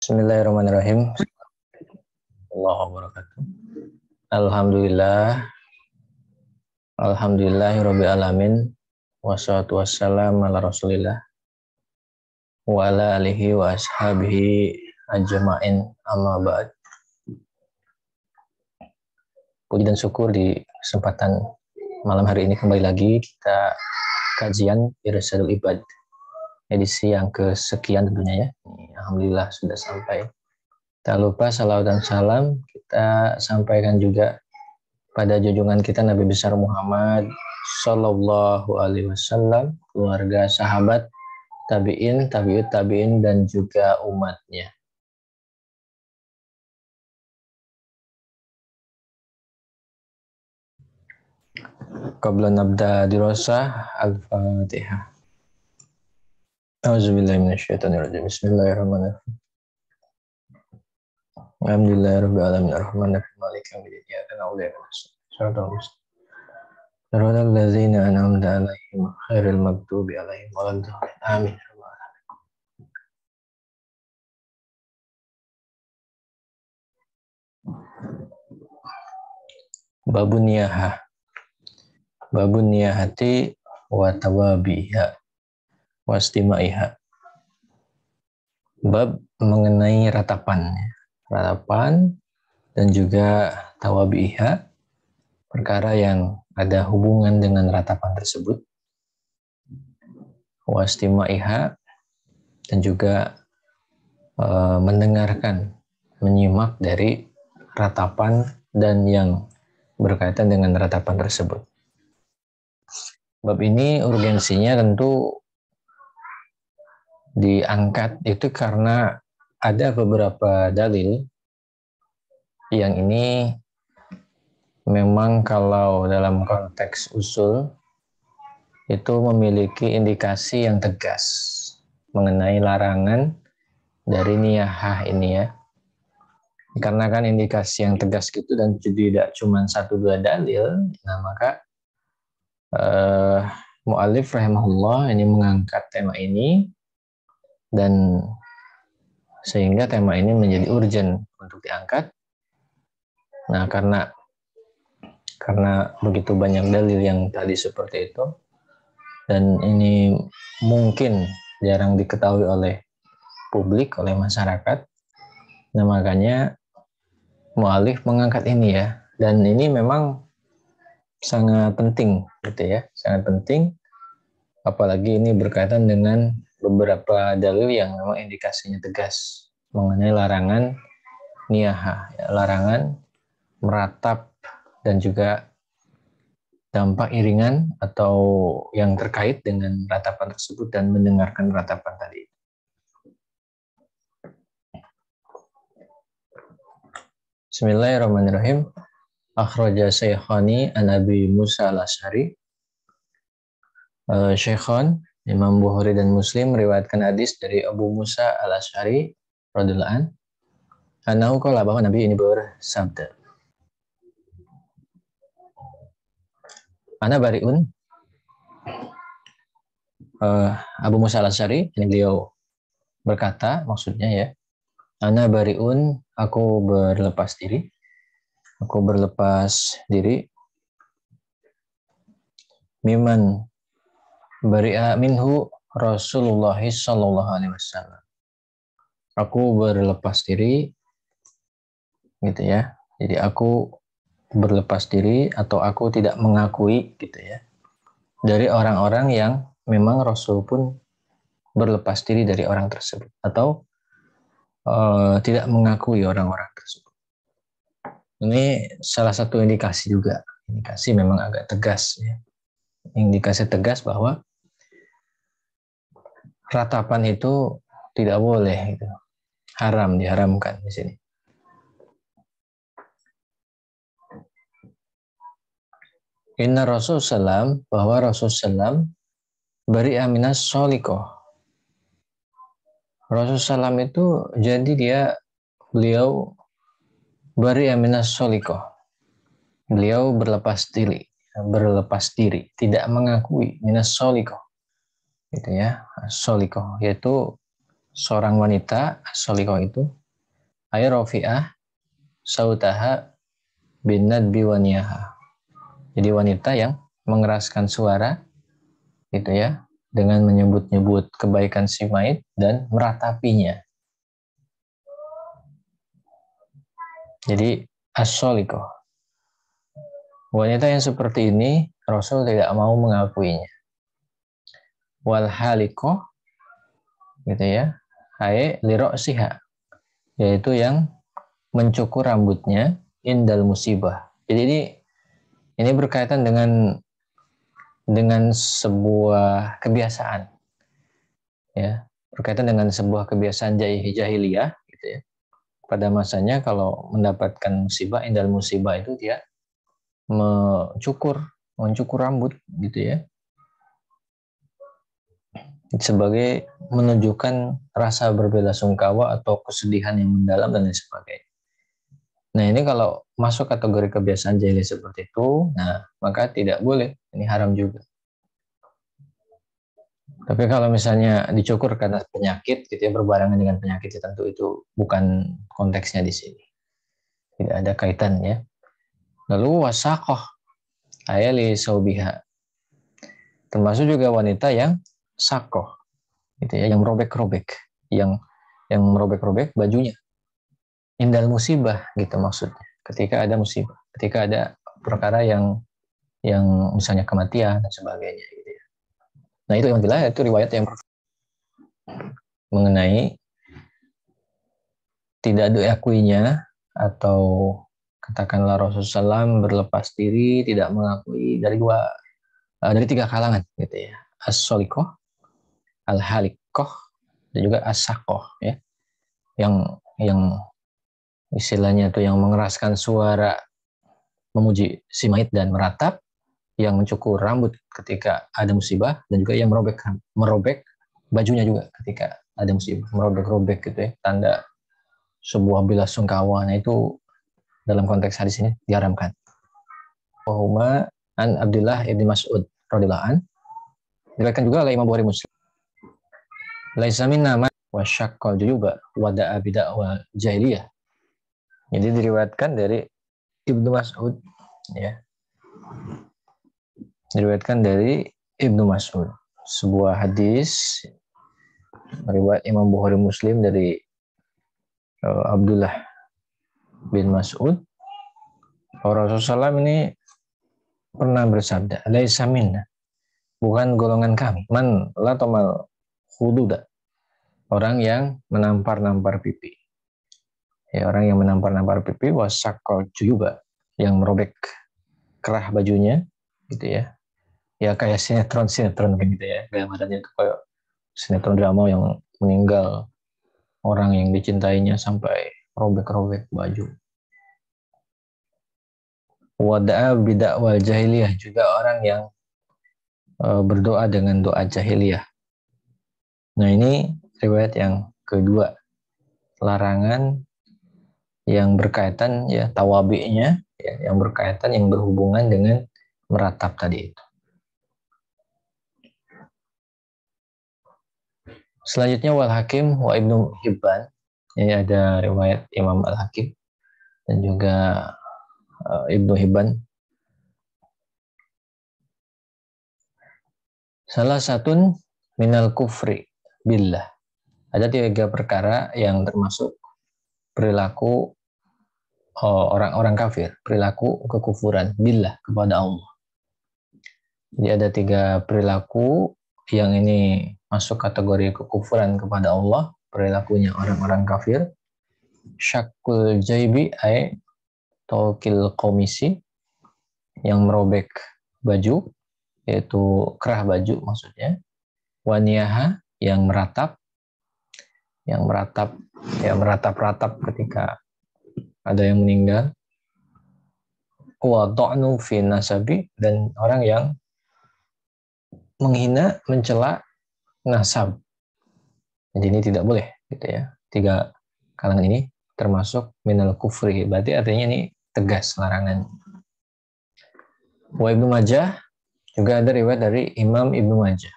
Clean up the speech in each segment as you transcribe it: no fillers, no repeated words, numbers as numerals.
Bismillahirrahmanirrahim. Allahu wabarakatuh. Alhamdulillah. Alhamdulillahirabbil alamin. Wassalatu wassalamu ala Rasulillah wa ala alihi wa ashabihi ajma'in, amma ba'd. Puji dan syukur di kesempatan malam hari ini kembali lagi kita kajian Irsyadul Ibad edisi yang kesekian tentunya ya. Alhamdulillah sudah sampai. Tak lupa salawat dan salam kita sampaikan juga pada junjungan kita Nabi besar Muhammad Sallallahu Alaihi Wasallam, keluarga, sahabat, tabiin, tabiut tabiin dan juga umatnya. Qabla nabda dirasah al-Fatihah. A'udzubillahi minasyaitonirrajim. Bismillahirrahmanirrahim. Alhamdulillahirabbil alamin arrahmanirrahim maliki yaumiddin iyyaka na'budu wa iyyaka nasta'in ihdinas siratal ladzina an'amta 'alaihim ghairil maghdubi 'alaihim waladdallin amin. Babun niyahah. Babun niyahati wa tawabiha wa istimaiha. Bab mengenai ratapan dan juga tawabiha, perkara yang ada hubungan dengan ratapan tersebut, wastimaiha, dan juga mendengarkan, menyimak dari ratapan dan yang berkaitan dengan ratapan tersebut. Bab ini urgensinya tentu diangkat itu karena ada beberapa dalil yang ini memang kalau dalam konteks usul itu memiliki indikasi yang tegas mengenai larangan dari niyahah ini ya. Karena kan indikasi yang tegas gitu dan tidak cuma 1-2 dalil, nah maka mu'allif rahimahullah ini mengangkat tema ini dan sehingga tema ini menjadi urgent untuk diangkat. Nah, karena begitu banyak dalil yang tadi seperti itu, dan ini mungkin jarang diketahui oleh publik, oleh masyarakat, nah makanya mu'alif mengangkat ini ya. Dan ini memang sangat penting gitu ya, sangat penting, apalagi ini berkaitan dengan beberapa dalil yang memang indikasinya tegas mengenai larangan niyahah, ya, larangan meratap dan juga dampak iringan atau yang terkait dengan ratapan tersebut dan mendengarkan ratapan tadi. Bismillahirrahmanirrahim. Akhraja Syekhani an Abi Musa al-Asy'ari. Syekhon Imam Bukhari dan Muslim meriwayatkan hadis dari Abu Musa al-Asy'ari radhiyallahu an. Anahu qala, bahwa Nabi ini bersabda, Ana bariun. Abu Musa al-Asy'ari ini beliau berkata, maksudnya ya, Ana bariun, aku berlepas diri. Aku berlepas diri. Miman bari'a minhu Rasulullah sallallahu alaihi wasallam. Aku berlepas diri gitu ya. Jadi aku berlepas diri atau aku tidak mengakui gitu ya, dari orang-orang yang memang Rasul pun berlepas diri dari orang tersebut atau tidak mengakui orang-orang tersebut. Ini salah satu indikasi juga. Indikasi memang agak tegas ya. Indikasi tegas bahwa ratapan itu tidak boleh gitu. Haram, diharamkan di sini. Inna Rasul sallam, bahwa Rasul sallam bari'a minas solikoh. Rasul sallam itu jadi beliau bari'a minas solikoh. Beliau berlepas diri, tidak mengakui minas solikoh. Gitu ya, solikoh yaitu seorang wanita as-salihah itu ay rafi'ah sautaha bin nadbi wa niyaha. Jadi wanita yang mengeraskan suara gitu ya dengan menyebut-nyebut kebaikan si mayit dan meratapinya. Jadi as-salihah. Wanita yang seperti ini Rasul tidak mau mengakuinya. Wal halikoh gitu ya. Hai liro'siha, yaitu yang mencukur rambutnya indal musibah. Jadi ini berkaitan dengan sebuah kebiasaan ya, berkaitan dengan sebuah kebiasaan jahiliyah gitu ya. Pada masanya kalau mendapatkan musibah, indal musibah itu dia mencukur rambut gitu ya, sebagai menunjukkan rasa berbelasungkawa atau kesedihan yang mendalam dan lain sebagainya. Nah ini kalau masuk kategori kebiasaan jahiliyah seperti itu, nah maka tidak boleh, ini haram juga. Tapi kalau misalnya dicukur karena penyakit, gitu ya, berbarengan dengan penyakit, tentu itu bukan konteksnya di sini. Tidak ada kaitannya. Lalu wasakoh ayali saubiha, termasuk juga wanita yang sakoh, gitu ya, yang merobek-robek, yang merobek-robek bajunya. Indal musibah, gitu maksudnya. Ketika ada musibah, ketika ada perkara yang misalnya kematian dan sebagainya, gitu ya. Nah itu yang jelas itu riwayat yang mengenai tidak diakuinya atau katakanlah Rasulullah SAW berlepas diri, tidak mengakui dari tiga kalangan gitu ya, as-solikoh, al-halikoh, dan juga as-sakoh ya, yang istilahnya itu yang mengeraskan suara memuji si mayit dan meratap, yang mencukur rambut ketika ada musibah, dan juga yang merobek bajunya juga ketika ada musibah, merobek-robek gitu ya, tanda sebuah belasungkawa. Nah itu dalam konteks hadis ini diharamkan. Wahuma an Abdullah ibn Mas'ud radhiyallahu an, diriwayatkan juga oleh Imam Bukhari Muslim. Laisa minna man wa syaqqal juyuba wa da'a bid'ah jahiliyah. Jadi diriwayatkan dari Ibnu Mas'ud ya. Diriwayatkan dari Ibnu Mas'ud, sebuah hadis riwayat Imam Bukhari Muslim dari Abdullah bin Mas'ud. Rasulullah SAW ini pernah bersabda, laisa minna, bukan golongan kami, man latamal hududa, orang yang menampar-nampar pipi. Ya, orang yang menampar-nampar pipi, wasaqqal juyuba, yang merobek kerah bajunya gitu ya. Ya kayak sinetron gitu ya. Gambarannya itu kayak sinetron drama yang meninggal orang yang dicintainya sampai robek-robek baju. Wada'a bid'awal jahiliyah, juga orang yang berdoa dengan doa jahiliyah. Nah ini riwayat yang kedua, larangan yang berkaitan ya tawabi'nya ya, yang berkaitan, yang berhubungan dengan meratap tadi itu. Selanjutnya wal Hakim wa Ibnu Hibban, ini ada riwayat Imam Al Hakim dan juga Ibnu Hibban. Salah satu minal kufri billah, ada tiga perkara yang termasuk perilaku orang-orang kafir, perilaku kekufuran billah, kepada Allah. Jadi ada tiga perilaku yang ini masuk kategori kekufuran kepada Allah, perilakunya orang-orang kafir. Syakul jaibi ay tolkil komisi, yang merobek baju, yaitu kerah baju maksudnya. Waniyaha, yang meratap ya, meratap-ratap ketika ada yang meninggal. Wa ta'nu fi nasabi, dan orang yang menghina, mencela nasab. Jadi ini tidak boleh gitu ya. Tiga kalangan ini termasuk minal kufri, berarti artinya ini tegas larangan. Wa Ibnu Majah, juga ada riwayat dari Imam Ibnu Majah.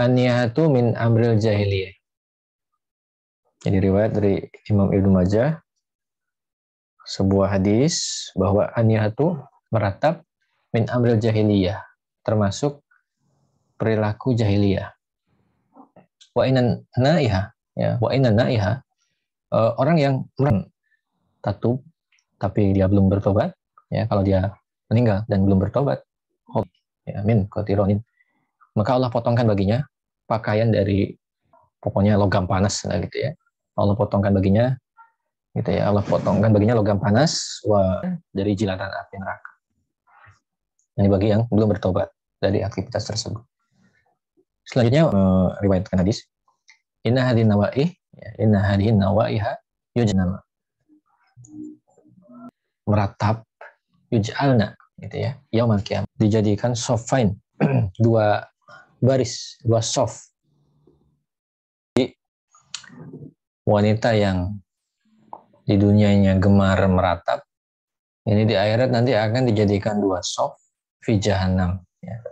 An-niyahatu min amril jahiliyah. Jadi riwayat dari Imam Ibnu Majah, sebuah hadis bahwa aniyatu meratap min amril jahiliyah, termasuk perilaku jahiliyah. Wa inan naiha, ya, wa inan naiha, orang yang tatub tapi dia belum bertobat, ya, kalau dia meninggal dan belum bertobat, ya, min kotironin, maka Allah potongkan baginya pakaian dari pokoknya logam panas lah gitu ya. Allah potongkan baginya gitu ya. Allah potongkan baginya logam panas dari jilatan api neraka. Ini bagi yang belum bertobat dari aktivitas tersebut. Selanjutnya riwayatkan hadis. Inna hadin nawaih, inna hadin nawaiha yujnama. Meratap yuj'alna gitu ya. Yaumul qiyamah dijadikan sofain, dua baris, dua sof. Jadi wanita yang di dunianya gemar meratap, ini di akhirat nanti akan dijadikan dua sof fi jahannam, ya.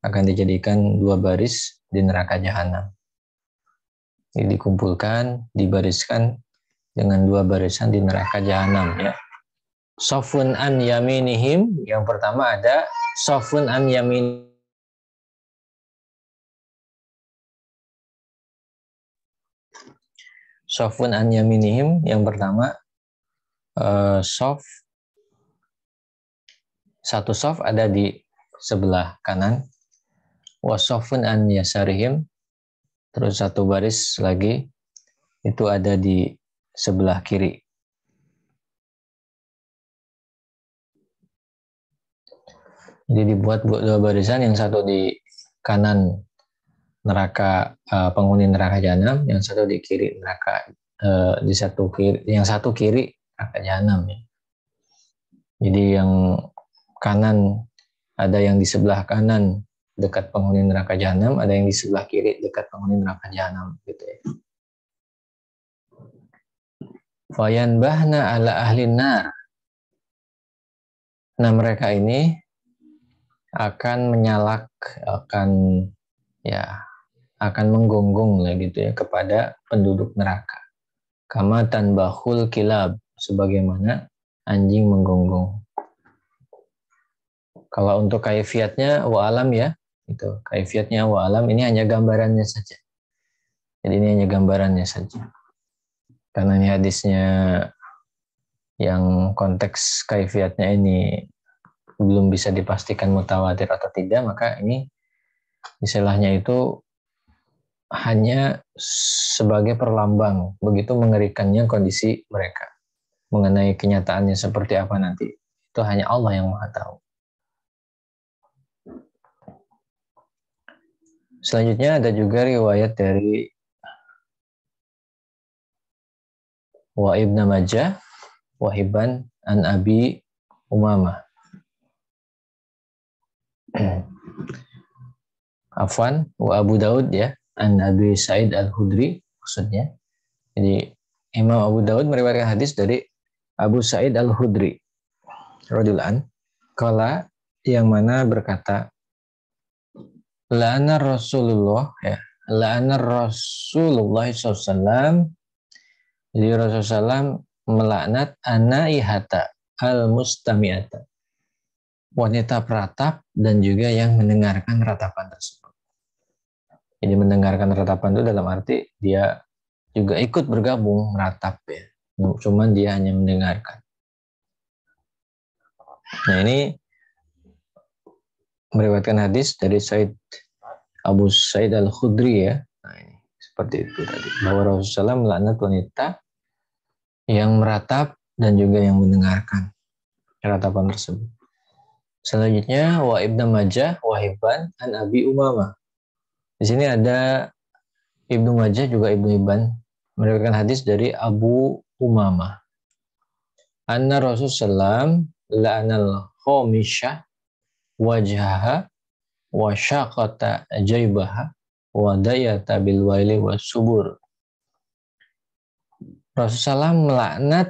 Akan dijadikan dua baris di neraka jahanam. Ini dikumpulkan, dibariskan dengan dua barisan di neraka jahanam, ya. Sofun an yaminihim, yang pertama ada sofun an yamin. Sofun an yaminihim, yang pertama sof, satu sof ada di sebelah kanan. Wasofun an yasarihim, terus satu baris lagi itu ada di sebelah kiri. Jadi dibuat dua barisan, yang satu di kanan neraka, penghuni neraka jahanam, yang satu di kiri neraka, di satu kiri, yang satu kiri neraka jahanam, ya. Jadi yang kanan, ada yang di sebelah kanan dekat penghuni neraka jahanam, ada yang di sebelah kiri dekat penghuni neraka jahanam, gitu ya. Fayanbahna ala ahlin nar. Nah, mereka ini akan menyalak, akan menggonggong lah gitu ya kepada penduduk neraka. Kama tanbahul kilab, sebagaimana anjing menggonggong. Kalau untuk kaifiatnya wa alam, ya, itu kaifiatnya wa alam, ini hanya gambarannya saja. Jadi ini hanya gambarannya saja. Karena ini hadisnya yang konteks kaifiatnya ini belum bisa dipastikan mutawatir atau tidak, maka ini istilahnya itu hanya sebagai perlambang begitu mengerikannya kondisi mereka. Mengenai kenyataannya seperti apa nanti, itu hanya Allah yang Maha tahu. Selanjutnya ada juga riwayat dari Wa Ibn Majah, Wahiban an Abi Umamah. Afwan, wa Abu Daud, ya, an Abi Sa'id al-Khudri maksudnya. Jadi Imam Abu Daud meriwayatkan hadis dari Abu Sa'id al-Khudri radhiyallahu anhu, kala, yang mana berkata, la'ana Rasulullah, ya, la'ana Rasulullah SAW, jadi Rasulullah SAW melaknat anaihata al-mustami'ata, wanita peratap dan juga yang mendengarkan ratapan tersebut. Jadi mendengarkan ratapan itu dalam arti dia juga ikut bergabung meratap, ya. Cuman dia hanya mendengarkan. Nah, ini meriwayatkan hadis dari Abu Sa'id al-Khudri, ya. Nah, ini seperti itu tadi, bahwa Rasulullah melaknat wanita yang meratap dan juga yang mendengarkan ratapan tersebut. Selanjutnya wa Ibnu Majah Wahiban an Abi Umamah. Di sini ada Ibnu Majah juga Ibnu Hibban meriwayatkan hadis dari Abu Umamah. Anna Rasulullah la'anal khamisah wajhaha wa syaqata jaibaha wa dayata bil waili was subur. Rasulullah melaknat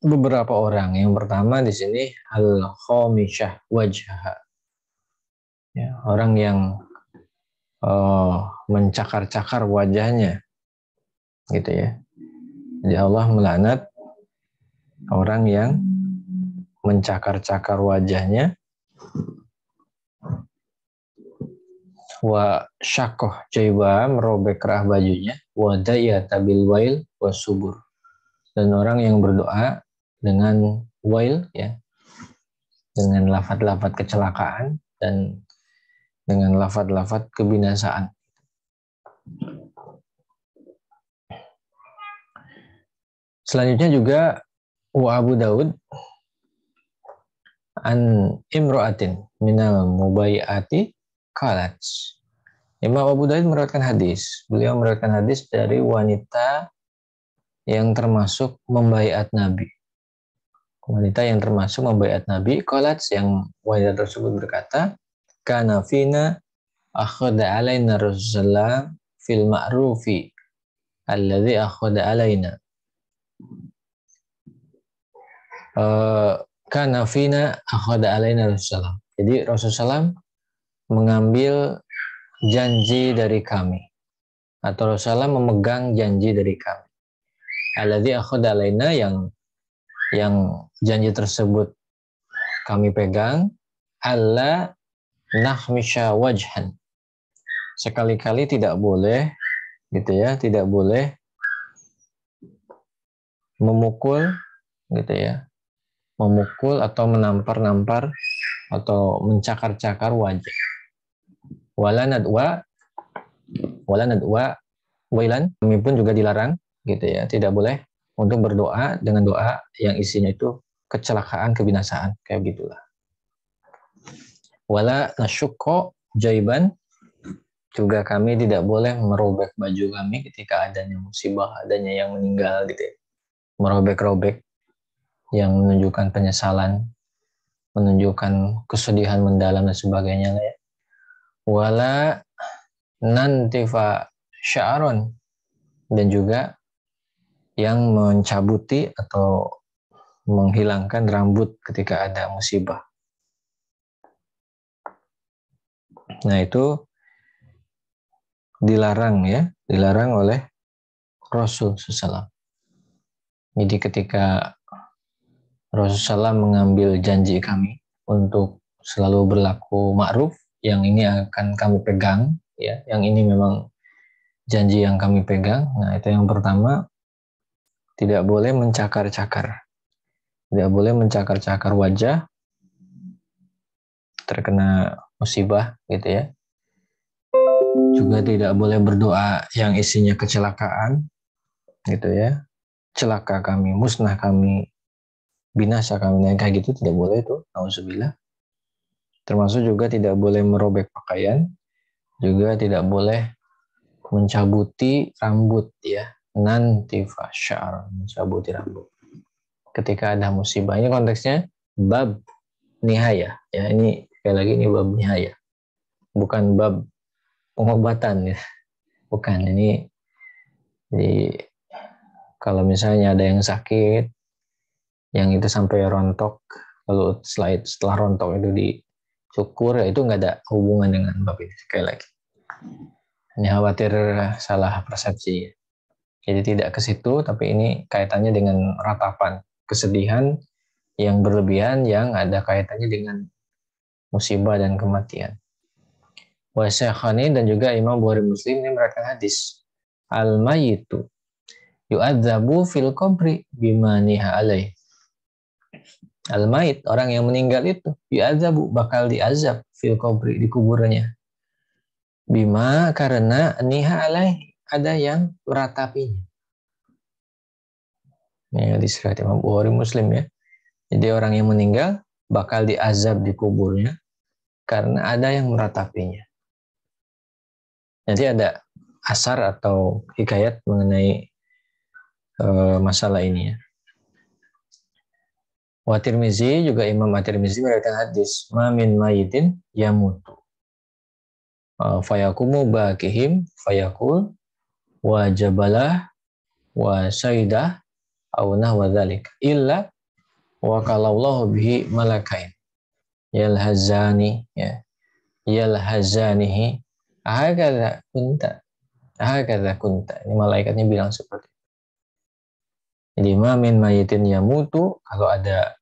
beberapa orang. Yang pertama di sini al-khamisah wajhaha, ya, orang yang mencakar-cakar wajahnya, gitu ya. Jadi Allah melaknat orang yang mencakar-cakar wajahnya, wa syakoh jaiba, merobek kerah bajunya, wa da'iyata bil wail wa subur, dan orang yang berdoa dengan wail, ya, dengan lafaz-lafaz kecelakaan dan dengan lafaz-lafaz kebinasaan. Selanjutnya juga wa Abu Daud an imro'atin minal mubayati qalat. Imam Abu Daud meriwayatkan hadis. Beliau meriwayatkan hadis dari wanita yang termasuk membaiat Nabi. Wanita yang termasuk membaiat Nabi, qalat, yang wanita tersebut berkata, kana fina akhadha alaina Rasulullah fil ma'rufi alladhi akhadha alaina. Kana fina akhadha alaina Rasulullah. Jadi Rasulullah mengambil janji dari kami, atau Rasulullah memegang janji dari kami. Alladzi akhadha alaina, yang janji tersebut kami pegang, alla nakhmisha wajhan. Sekali-kali tidak boleh, gitu ya, tidak boleh memukul, gitu ya, memukul atau menampar-nampar atau mencakar-cakar wajah. Wala nadwa wailan, kami pun juga dilarang, gitu ya, tidak boleh untuk berdoa dengan doa yang isinya itu kecelakaan, kebinasaan, kayak gitulah. Wala nasyukko jaiban, juga kami tidak boleh merobek baju kami ketika adanya musibah, adanya yang meninggal, gitu ya. Merobek-robek yang menunjukkan penyesalan, menunjukkan kesedihan mendalam dan sebagainya, ya. Wala nantifa sya'ron, dan juga yang mencabuti atau menghilangkan rambut ketika ada musibah. Nah, itu dilarang, ya, dilarang oleh Rasul SAW. Jadi ketika Rasulullah mengambil janji kami untuk selalu berlaku ma'ruf, yang ini akan kami pegang, ya, yang ini memang janji yang kami pegang. Nah, itu yang pertama, tidak boleh mencakar-cakar. Tidak boleh mencakar-cakar wajah terkena musibah, gitu ya. Juga tidak boleh berdoa yang isinya kecelakaan, gitu ya. Celaka kami, musnah kami, binasa kami, nah, kayak gitu tidak boleh itu. Nauzubillah. Termasuk juga tidak boleh merobek pakaian, juga tidak boleh mencabuti rambut, ya. Nanti fasyar, mencabuti rambut ketika ada musibah. Ini konteksnya bab nihaya, ya. Ini sekali lagi, ini bab nihaya, bukan bab pengobatan, ya. Bukan. Ini jadi kalau misalnya ada yang sakit, yang itu sampai rontok, lalu setelah rontok itu dicukur, ya, itu nggak ada hubungan dengan bab ini. Sekali lagi, ini khawatir salah persepsi. Jadi tidak ke situ, tapi ini kaitannya dengan ratapan kesedihan yang berlebihan yang ada kaitannya dengan musibah dan kematian. Wasyakhani, dan juga Imam Bukhari Muslim ini meriwayatkan hadis, al-mayyitu yu'adzabu fil qabri bima niha alaih. Al-mayit, orang yang meninggal itu, yu'adzabu, bakal diazab, fil qabri, di kuburnya. Bima, karena niha alaih, ada yang meratapinya. Ini hadis riwayat Imam Bukhari Muslim, ya. Jadi orang yang meninggal bakal diazab di kuburnya karena ada yang meratapinya. Jadi ada asar atau hikayat mengenai masalah ini, ya. Wa Tirmizi, juga Imam At-Tirmizi meriwayatkan hadis, ma min mayitin yamutu fayakumu bakihim fayakul wa jabalah wa saidah au nahwa dzalik illa wa kalallahu bihi malakain yalhazani, ya, yalhazanihi ahakadha kunta. Ini malaikatnya bilang seperti itu. Jadi ma min mayitin yamutu, kalau ada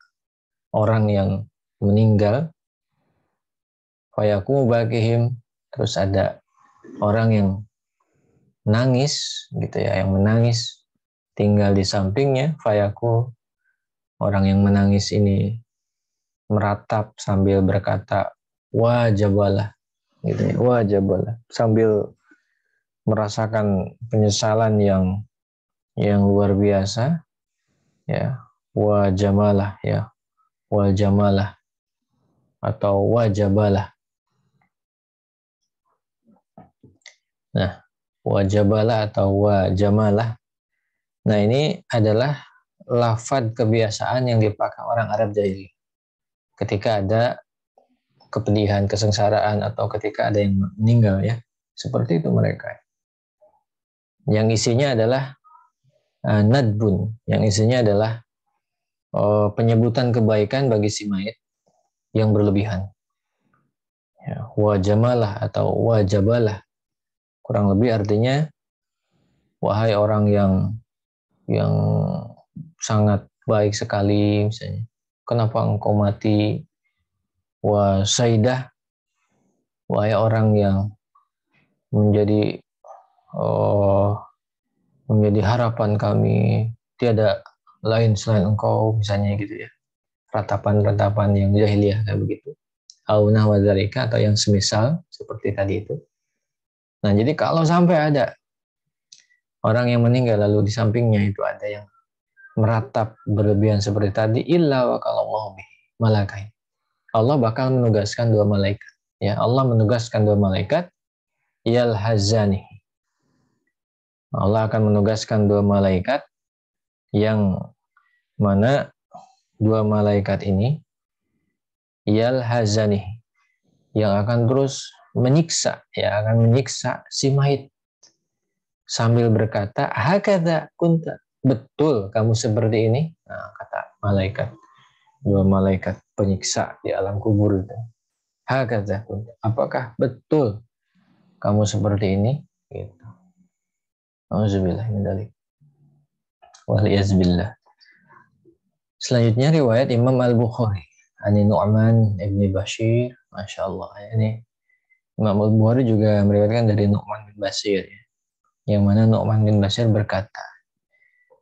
orang yang meninggal, fayaku bakihim, terus ada orang yang nangis gitu ya, yang menangis tinggal di sampingnya, fayaku, orang yang menangis ini meratap sambil berkata wajabalah gitu ya, wajabalah, sambil merasakan penyesalan yang luar biasa ya, wajamalah ya, wajamalah atau wajabalah. Nah, wajabalah atau wajamalah. Nah, ini adalah lafaz kebiasaan yang dipakai orang Arab jahili ketika ada kepedihan, kesengsaraan, atau ketika ada yang meninggal ya. Seperti itu mereka. Yang isinya adalah nadbun, yang isinya adalah penyebutan kebaikan bagi si mayit yang berlebihan. Ya, wajamalah atau wajabalah, kurang lebih artinya, wahai orang yang sangat baik sekali, misalnya, kenapa engkau mati? Wa saidah, wahai orang yang menjadi oh, menjadi harapan kami, tiada lain selain engkau, misalnya gitu ya. Ratapan-ratapan yang jahiliyah kayak begitu. Aunah wadzalika, atau yang semisal seperti tadi itu. Nah, jadi kalau sampai ada orang yang meninggal lalu di sampingnya itu ada yang meratap berlebihan seperti tadi, illa wa kallallahu bihi malakai. Allah bakal menugaskan dua malaikat. Ya, Allah menugaskan dua malaikat yalhazani. Allah akan menugaskan dua malaikat yang mana dua malaikat ini yalhazani, yang akan terus menyiksa, ya akan menyiksa si mayit sambil berkata, hakadha kunta, betul kamu seperti ini. Nah, kata malaikat, dua malaikat penyiksa di alam kubur itu, hakadha kunta, apakah betul kamu seperti ini? Gitu. Auzubillah min dzalik. Waliyazbillah. Selanjutnya riwayat Imam Al-Bukhari, Ani Nu'man ibni Bashir, Masya Allah. Ini Imam Al-Bukhari juga meriwayatkan dari Nu'man bin Bashir, ya, yang mana Nu'man bin Bashir berkata,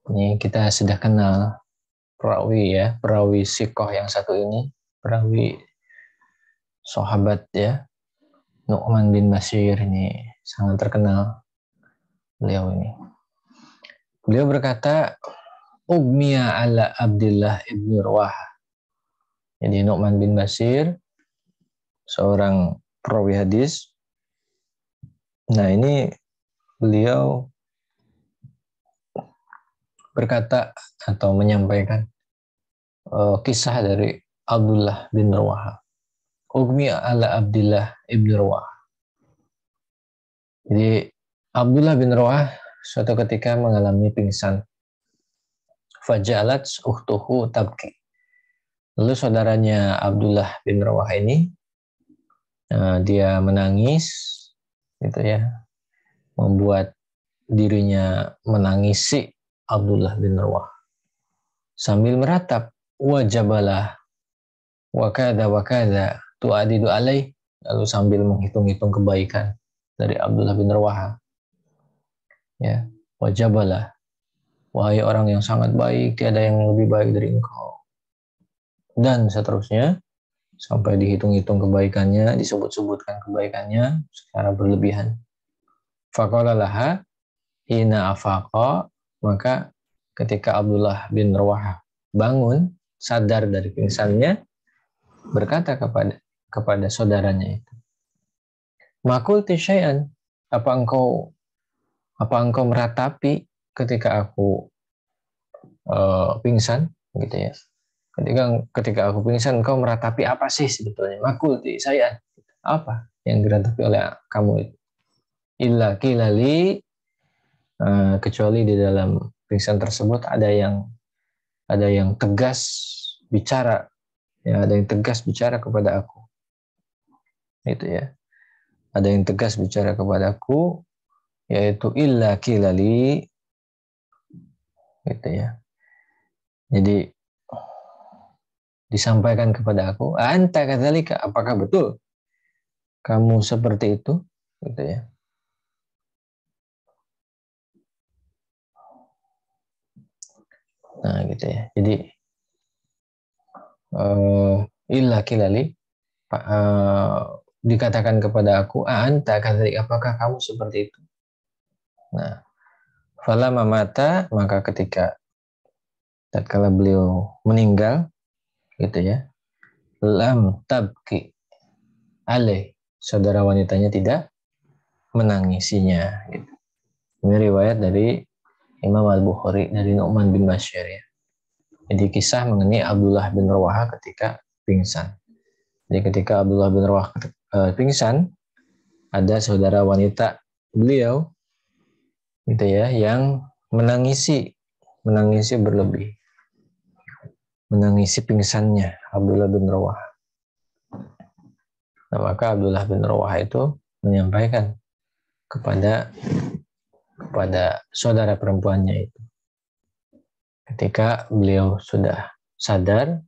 ini kita sudah kenal perawi ya, perawi sikoh yang satu ini, perawi sahabat ya, Nu'man bin Bashir ini sangat terkenal beliau ini. Beliau berkata, Ugmiya ala Abdullah ibn Rawaha. Jadi Nu'man bin Bashir, seorang perawi hadis. Nah, ini beliau berkata atau menyampaikan kisah dari Abdullah bin Rawaha. Ugmiya ala Abdullah ibn Rawaha. Jadi Abdullah bin Rawaha suatu ketika mengalami pingsan. Fajalat ukhtuhu tabki. Lalu saudaranya Abdullah bin Rawaha ini dia menangis gitu ya, membuat dirinya menangisi Abdullah bin Rawaha sambil meratap wajabalah wakada wakada tu'adidu alaih, lalu sambil menghitung-hitung kebaikan dari Abdullah bin Rawaha ya, wajabalah, wahai orang yang sangat baik, tiada yang lebih baik dari engkau, dan seterusnya sampai dihitung-hitung kebaikannya, disebut-sebutkan kebaikannya secara berlebihan. Faqala laha hina afaqa, maka ketika Abdullah bin Rawaha bangun, sadar dari pingsannya, berkata kepada saudaranya itu, Makulti syai'an, apa engkau meratapi ketika aku pingsan gitu ya. Ketika aku pingsan, engkau meratapi apa sih sebetulnya? Makulti syai'an, apa yang diratapi oleh kamu itu? Illa kilali, kecuali di dalam pingsan tersebut ada yang tegas bicara, ya, ada yang tegas bicara kepada aku, itu ya, ada yang tegas bicara kepadaku, yaitu illa kilali, gitu ya, Jadi disampaikan kepada aku, anta kadzalika, apakah betul kamu seperti itu, gitu ya. Nah, gitu ya. Jadi illa kilali, dikatakan kepada aku, anta kadzalika, apakah kamu seperti itu. Nah, falamma mata, maka ketika tatkala beliau meninggal, gitu ya, lam tabki alaih, saudara wanitanya tidak menangisinya, gitu. Ini riwayat dari Imam Al-Bukhari dari Nu'man bin Bashir, ya. Jadi kisah mengenai Abdullah bin Rawaha ketika pingsan. Jadi ketika Abdullah bin Rawaha pingsan, ada saudara wanita beliau, gitu ya, yang menangisi berlebih, menangisi pingsannya Abdullah bin Rawaha. Nah, maka Abdullah bin Rawaha itu menyampaikan kepada saudara perempuannya itu, ketika beliau sudah sadar,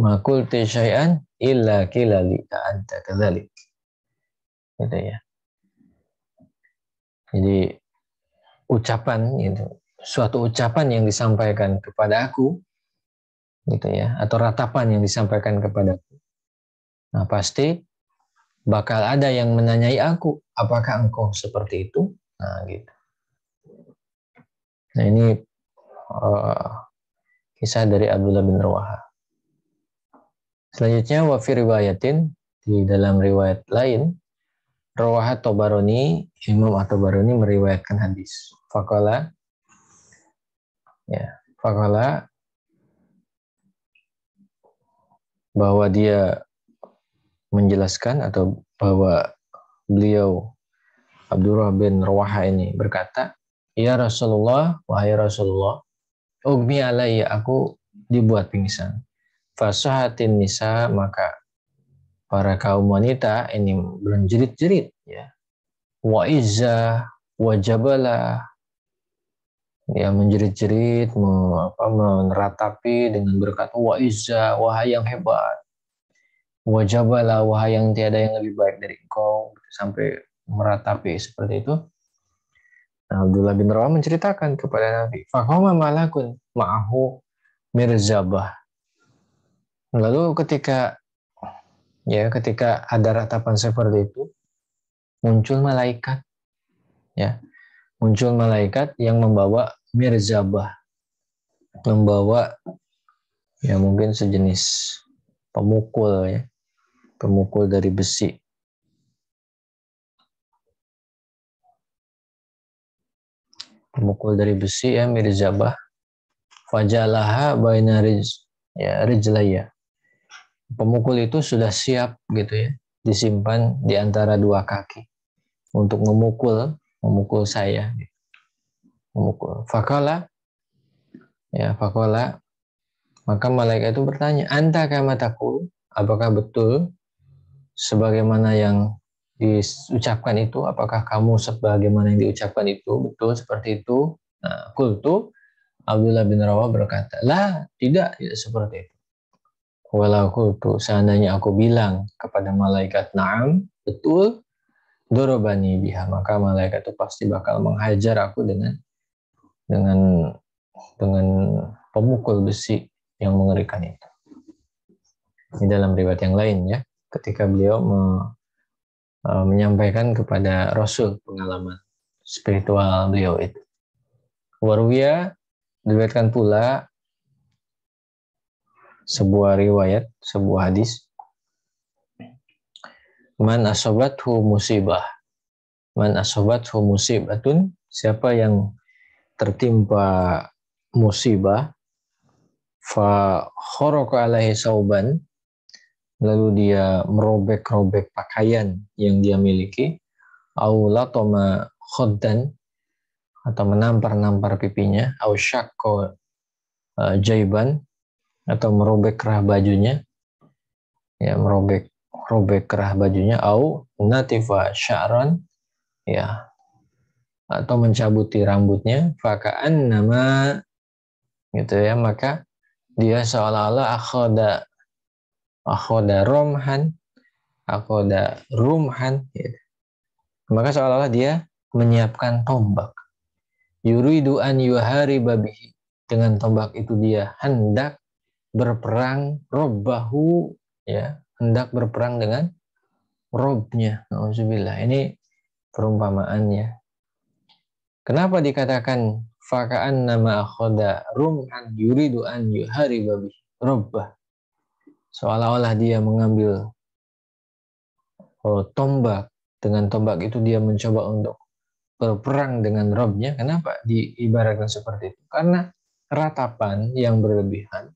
ma qulti syai'an illa qila li anta kadzalik, gitu ya. Jadi ucapan itu, suatu ucapan yang disampaikan kepada aku, gitu ya, atau ratapan yang disampaikan kepadaku, nah pasti bakal ada yang menanyai aku, apakah engkau seperti itu. Nah, gitu. Nah, ini kisah dari Abdullah bin Rawaha. Selanjutnya wa fi riwayatin, di dalam riwayat lain, Rawaha Tabarani, Imam At-Tabarani meriwayatkan hadis. Faqala, ya, faqala, bahwa dia menjelaskan, atau bahwa beliau Abdullah bin Rawaha ini berkata, ya Rasulullah, wahai Rasulullah, ugmi alaiya, aku dibuat pingsan. Fasahatin nisa, maka para kaum wanita ini menjerit-jerit, ya. Wa izza wa jabala, ya, menjerit-jerit, meratapi dengan berkata wa izza, wahai yang hebat, wa jabala, wahai yang tiada yang lebih baik dari engkau, sampai meratapi seperti itu. Nah, Abdullah bin Rawah menceritakan kepada Nabi, faqama malakun ma'ahu mirzabah. Lalu ketika ada ratapan seperti itu, muncul malaikat, ya, muncul malaikat yang membawa mirzabah, membawa, ya, mungkin sejenis pemukul, ya, pemukul dari besi. Pemukul dari besi, ya, mirzabah. Fajalaha baina rijlaya. Pemukul itu sudah siap, gitu ya, disimpan di antara dua kaki untuk memukul saya, memukul. Faqala, ya, faqala, maka malaikat itu bertanya, anta kama taqul, apakah betul sebagaimana yang diucapkan itu, apakah kamu sebagaimana yang diucapkan itu betul seperti itu? Nah, qultu, Abdullah bin Rawah berkata, lah, tidak seperti itu. Walau qultu, seandainya aku bilang kepada malaikat, na'am, betul, dorobani biha, maka malaikat itu pasti bakal menghajar aku dengan pemukul besi yang mengerikan itu. Di dalam riwayat yang lain, ya, ketika beliau menyampaikan kepada Rasul pengalaman spiritual beliau itu. Warwiya, diriwayatkan pula sebuah hadis, man asobathu musibatun, siapa yang tertimpa musibah, fa kharaqa alaihi sauban, lalu dia merobek-robek pakaian yang dia miliki, au latoma khaddan, atau menampar-nampar pipinya, au syakko jaiban, atau merobek kerah bajunya, ya, merobek kerah bajunya, au natifa sya'ran, ya, atau mencabuti rambutnya, faka'an nama gitu ya, maka dia seolah-olah akhoda romhan, akhoda rumhan, gitu. Maka seolah-olah dia menyiapkan tombak. Yuridu an yuhari babihi, dengan tombak itu dia hendak berperang robbahu, ya, hendak berperang dengan robnya. Nauzubillah. Ini perumpamaannya. Kenapa dikatakan fakaan nama akhoda rumhan yuridu an yuhari babi robbah? Seolah-olah dia mengambil tombak. Dengan tombak itu dia mencoba untuk berperang dengan robnya. Kenapa diibaratkan seperti itu? Karena ratapan yang berlebihan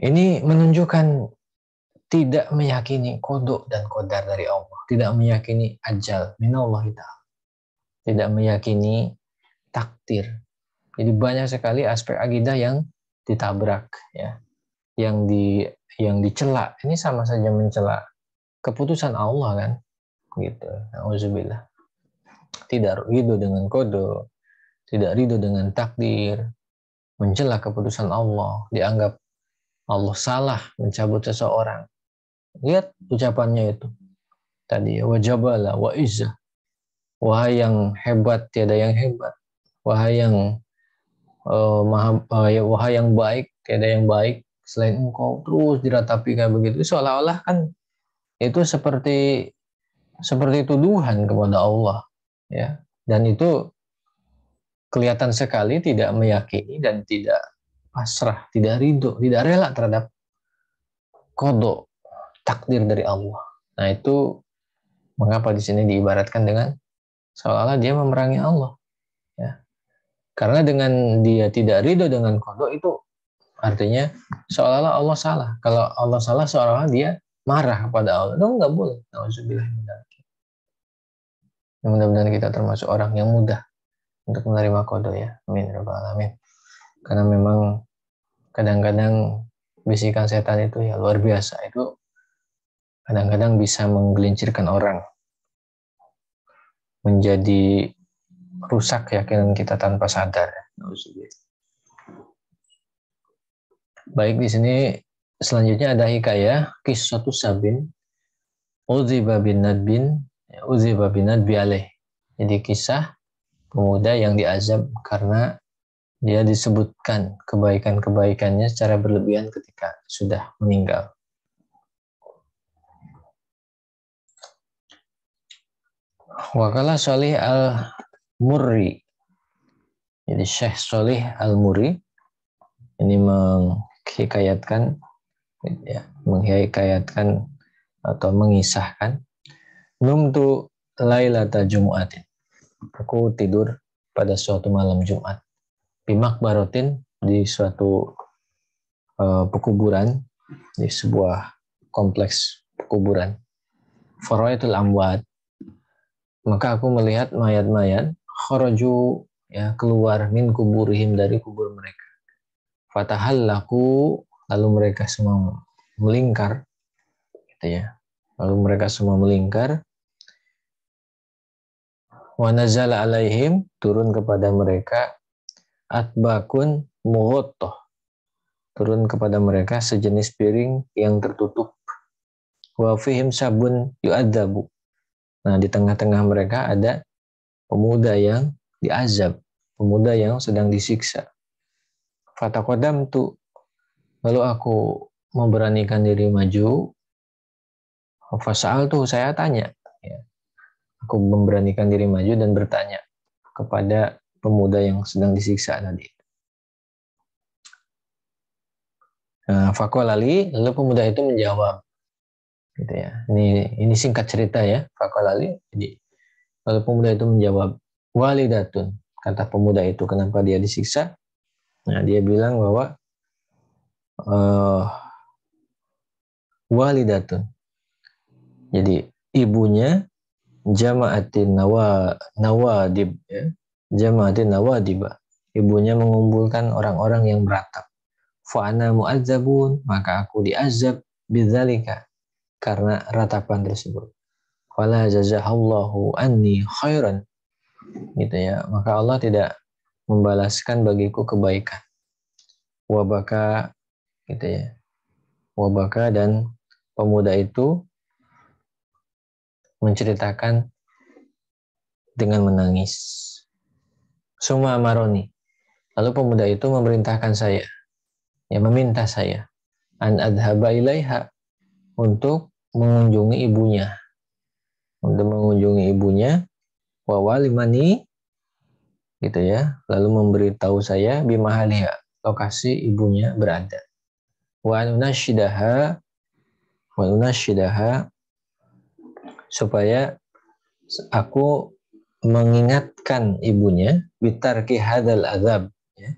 ini menunjukkan tidak meyakini kodok dan kodar dari Allah, tidak meyakini ajal minallahi ta'ala, tidak meyakini takdir. Jadi banyak sekali aspek akidah yang ditabrak, ya, yang dicela. Ini sama saja mencela keputusan Allah, kan, gitu. Nauzubillah. Tidak ridho dengan qada, tidak ridho dengan takdir, mencela keputusan Allah, dianggap Allah salah mencabut seseorang. Lihat ucapannya itu tadi, wajabala wa izzah, wahai yang hebat tiada yang hebat, wahai yang wahai yang baik tiada yang baik selain engkau, terus diratapi kayak begitu, seolah-olah kan itu seperti tuduhan kepada Allah, ya, dan itu kelihatan sekali tidak meyakini dan tidak pasrah, tidak ridho, tidak rela terhadap qada, takdir dari Allah. Nah, itu mengapa di sini diibaratkan dengan seolah-olah dia memerangi Allah, ya. Karena dengan dia tidak ridho dengan qada itu artinya seolah-olah Allah salah. Kalau Allah salah, seolah-olah dia marah kepada Allah. Itu nggak boleh. Nauzubillah. Mudah-mudahan kita termasuk orang yang mudah untuk menerima qada, ya. Amin ya rabbal alamin. Karena memang kadang-kadang bisikan setan itu ya luar biasa. Itu kadang-kadang bisa menggelincirkan orang, menjadi rusak keyakinan kita tanpa sadar. Baik, di sini selanjutnya ada hikayah kisah Sabin uziba bin nadbin uziba bin nadbi alaih. Jadi kisah pemuda yang diazab karena dia disebutkan kebaikan-kebaikannya secara berlebihan ketika sudah meninggal. Wakala Sholih al-Murri. Jadi Syekh Sholih al-Murri ini menghikayatkan, ya, menghikayatkan atau mengisahkan, numtu lailata Jumu'atin. Aku tidur pada suatu malam Jumat. Bimakbarotin, di suatu pekuburan, di sebuah kompleks pekuburan. Faraitul amwat, maka aku melihat mayat-mayat kharaju, ya, keluar min kuburihim, dari kubur mereka. Fatahallaku, lalu mereka semua melingkar, gitu ya. Lalu mereka semua melingkar. Wa nazala alaihim, turun kepada mereka atbakun mughattah, turun kepada mereka sejenis piring yang tertutup. Wa fihim sabun yu'adzabu. Nah, di tengah-tengah mereka ada pemuda yang diazab, pemuda yang sedang disiksa. Fataqaddamtu, lalu aku memberanikan diri maju. Fasa'altu, saya tanya, ya. Aku memberanikan diri maju dan bertanya kepada pemuda yang sedang disiksa tadi. Nah, faqalali, lalu pemuda itu menjawab, gitu ya. Ini singkat cerita, ya. Faqalali, jadi lalu pemuda itu menjawab, walidatun, kata pemuda itu, kenapa dia disiksa? Nah, dia bilang bahwa walidatun, jadi ibunya jama'atin nawadib, ya. Jama'atin nawadiba, ibunya mengumpulkan orang-orang yang beratap. Fa'ana mu'adzabun, maka aku diazab bidzalika, karena ratapan tersebut. Fala jazahallahu anni khairan, gitu ya. Maka Allah tidak membalaskan bagiku kebaikan. Wabaka, gitu ya. Wabaka, dan pemuda itu menceritakan dengan menangis. Suma amaroni. Lalu pemuda itu memerintahkan saya, ya meminta saya, an adhaba ilaiha, untuk mengunjungi ibunya. Untuk mengunjungi ibunya, wawalimani, gitu ya, lalu memberitahu saya bimahaliha, lokasi ibunya berada. Wa anunashidaha, supaya aku mengingatkan ibunya bitarki hadal azab, ya.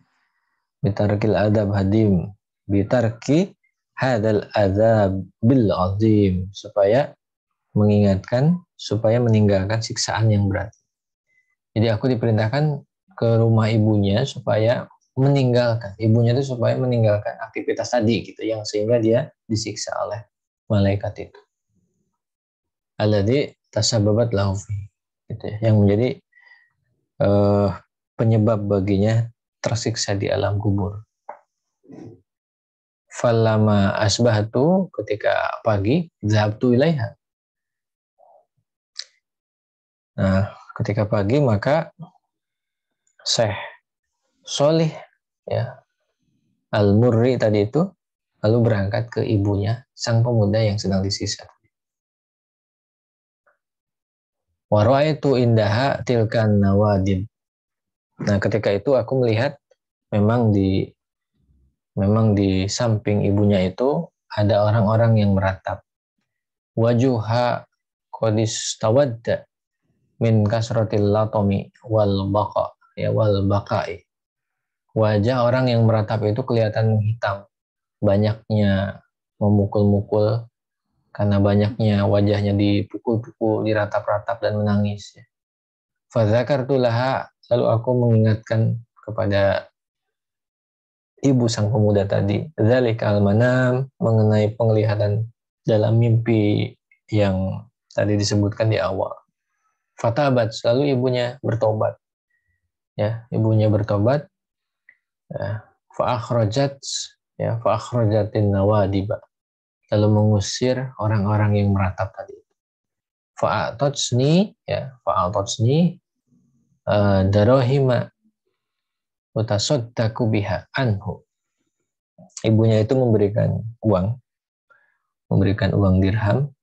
Bitarkil adab hadim, bitarki hadal azab bil azim, supaya mengingatkan, supaya meninggalkan siksaan yang berat. Jadi aku diperintahkan ke rumah ibunya supaya meninggalkan, ibunya itu supaya meninggalkan aktivitas tadi gitu, yang sehingga dia disiksa oleh malaikat itu. Alladzi tasababat lahu fi, gitu ya, yang menjadi penyebab baginya tersiksa di alam kubur. Falamma asbahatu, ketika pagi, zahabtu ilaiha. Nah, ketika pagi maka Syekh Solih, ya, Al-Murri tadi itu lalu berangkat ke ibunya sang pemuda yang sedang disiksa. Wa ra'aitu indaha tilkan nawadib. Nah, ketika itu aku melihat memang di samping ibunya itu ada orang-orang yang meratap. Wajuha qadis tawadda min kasratil latomi wal baqa, ya, wal baqai. Wajah orang yang meratap itu kelihatan hitam, banyaknya memukul-mukul, karena banyaknya wajahnya dipukul-pukul, diratap-ratap dan menangis. Fadzakartu laha, lalu aku mengingatkan kepada ibu sang pemuda tadi, dzalikal manam, mengenai penglihatan dalam mimpi yang tadi disebutkan di awal. Fatabat, lalu ibunya bertobat. Ya, ibunya bertobat. Ya, fa'akhrajatin nawadiba, lalu mengusir orang-orang yang meratap tadi. Fa'atotsni darohima utasaddaku biha anhu. Ibunya itu memberikan uang dirham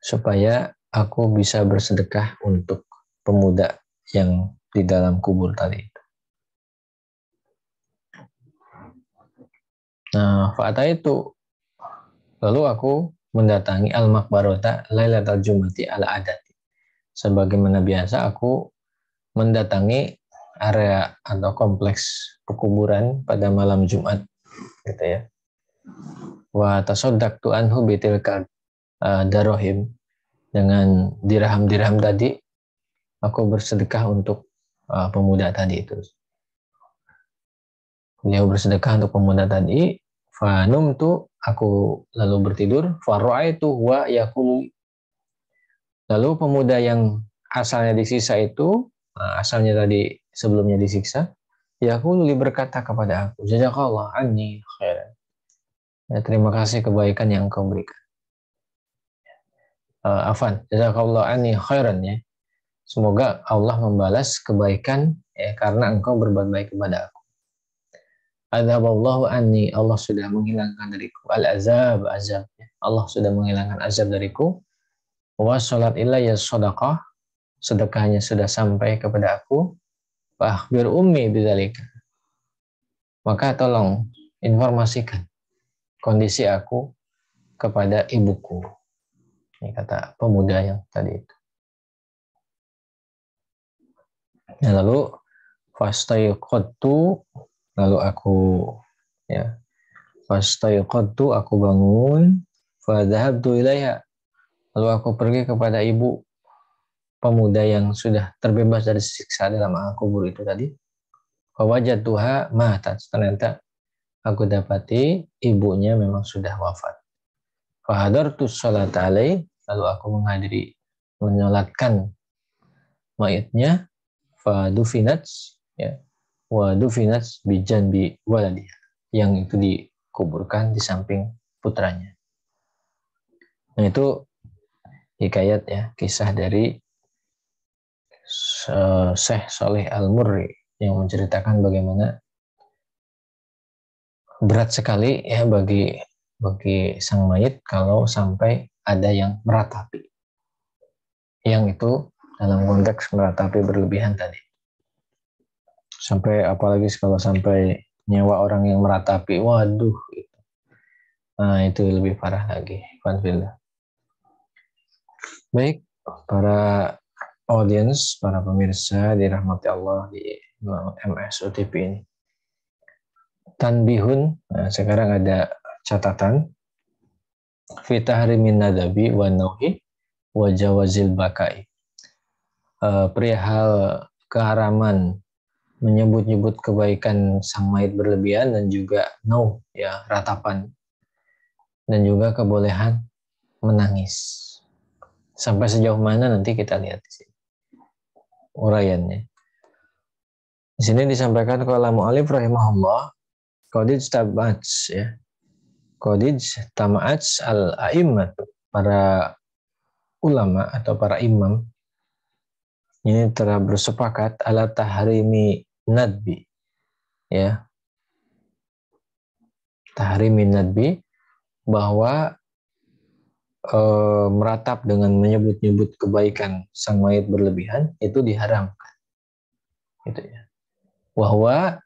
supaya aku bisa bersedekah untuk pemuda yang di dalam kubur tadi. Nah, fa'ata itu, lalu aku mendatangi al-maqbarata lailatal jumati ala adati. Sebagaimana biasa aku mendatangi area atau kompleks pekuburan pada malam Jumat, gitu ya. Wa tasaddaqtu anhu bitilka darohim, dengan dirham-dirham tadi aku bersedekah untuk pemuda tadi itu. Beliau bersedekah untuk pemuda tadi. Fanumtu, aku lalu bertidur. Fara'aitu wa yaqulu, lalu pemuda yang asalnya disiksa itu, asalnya tadi sebelumnya disiksa, yaqulu, berkata kepada aku, jazakallah anni khairan. Ya, terima kasih kebaikan yang engkau berikan. Afan, jazakallah anni khairan, ya. Semoga Allah membalas kebaikan, ya, karena engkau berbuat baik kepada aku. Adzaballahu anni, Allah sudah menghilangkan dariku al-azab, azab. Allah sudah menghilangkan azab dariku. Wa salat ilayya shadaqah, sedekahnya sudah sampai kepada aku. Fa akhbir ummi bidzalika, maka tolong informasikan kondisi aku kepada ibuku. Ini kata pemuda yang tadi itu. Nah, lalu fastayqadtu, lalu aku, ya, fastayqadtu, aku bangun, fadhahabtu ilaiha, lalu aku pergi kepada ibu pemuda yang sudah terbebas dari siksa dalam alam kubur itu tadi. Fawajadtuha matat, ternyata aku dapati ibunya memang sudah wafat. Fahadartu sholat alaih, lalu aku menghadiri, menyolatkan mayatnya. Fadufinat, ya, wa dufinat bijanbi waladiha, yang itu dikuburkan di samping putranya. Nah, itu hikayat ya, kisah dari Syekh Saleh Al-Murri yang menceritakan bagaimana berat sekali ya bagi sang mayit kalau sampai ada yang meratapi. Yang itu dalam konteks meratapi berlebihan tadi. Sampai apalagi kalau sampai nyawa orang yang meratapi, waduh. Nah, itu lebih parah lagi. Alhamdulillah. Baik, para audiens, para pemirsa dirahmati Allah di MSO TV ini. Tanbihun, nah sekarang ada catatan. Fi tahrimin nadabi wa nauhi wa jawazil bakai. Perihal keharaman menyebut-nyebut kebaikan sang mayit berlebihan dan juga nauh ya, ratapan, dan juga kebolehan menangis. Sampai sejauh mana nanti kita lihat di sini uraiannya. Di sini disampaikan kalau mu'alif rahimahullah qadij tabats ya. Qadij tamats al-a'immat, para ulama atau para imam ini telah bersepakat ala tahrimi nadbi ya. Tahrimi nadbi, bahwa meratap dengan menyebut-nyebut kebaikan sang mayit berlebihan itu diharamkan. Gitu ya. Bahwa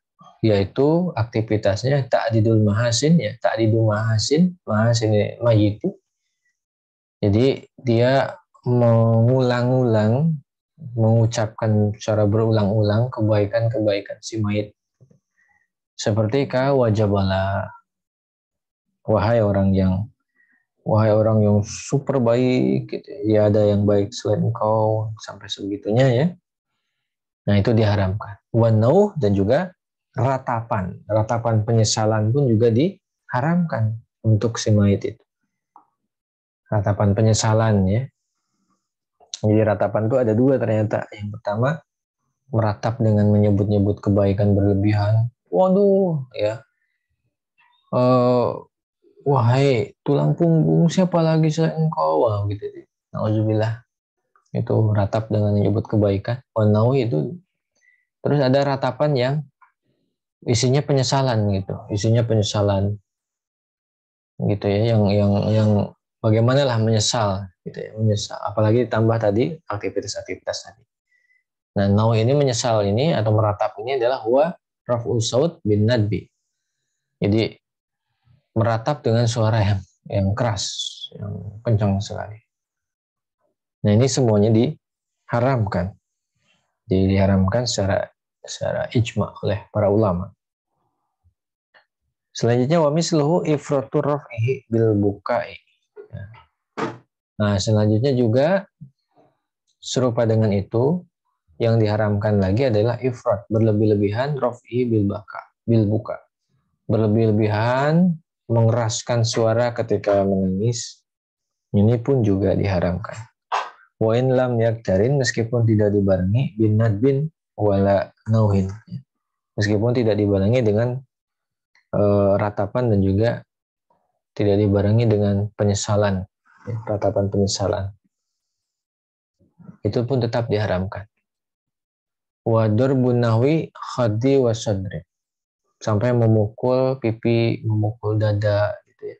yaitu aktivitasnya ta'didul mahasin ya, ta'didul mahasin mayit. Jadi dia mengulang-ulang mengucapkan secara berulang-ulang kebaikan-kebaikan si mayit. Seperti ka wajabala, wahai orang yang super baik gitu. Ya, ada yang baik selain engkau, sampai sebegitunya ya. Nah, itu diharamkan. Wanauh, dan juga ratapan penyesalan pun juga diharamkan untuk si mayit itu. Ratapan penyesalan ya. Jadi ratapan itu ada dua ternyata. Yang pertama, meratap dengan menyebut-nyebut kebaikan berlebihan. Waduh ya. Wahai tulang punggung, siapa lagi selain engkau? Wah, gitu. Nauzubillah. Itu ratap dengan menyebut kebaikan. Wanau itu. Terus ada ratapan yang isinya penyesalan gitu. Isinya penyesalan. Gitu ya, yang bagaimana lah menyesal gitu ya, menyesal. Apalagi ditambah tadi aktivitas-aktivitas tadi. Nah, nau ini menyesal ini atau meratap ini adalah huwa raf'ul saut bin nadbi. Jadi meratap dengan suara yang keras, yang kencang sekali. Nah, ini semuanya diharamkan. Jadi diharamkan secara ijma oleh para ulama. Selanjutnya wa misluhu ifratur raf'ihi bil bukai. Nah, selanjutnya juga serupa dengan itu, yang diharamkan lagi adalah ifrat, berlebih-lebihan, raf'i bil buka. Berlebih-lebihan mengeraskan suara ketika menangis, ini pun juga diharamkan. Wa in lam yaktarin, meskipun tidak dibarengi bin nadbin wala nauhin, meskipun tidak dibarengi dengan ratapan dan juga tidak dibarengi dengan penyesalan, ya, ratapan penyesalan, itu pun tetap diharamkan. Wa darbun nahwi khaddi wa sadri, sampai memukul pipi, memukul dada gitu ya.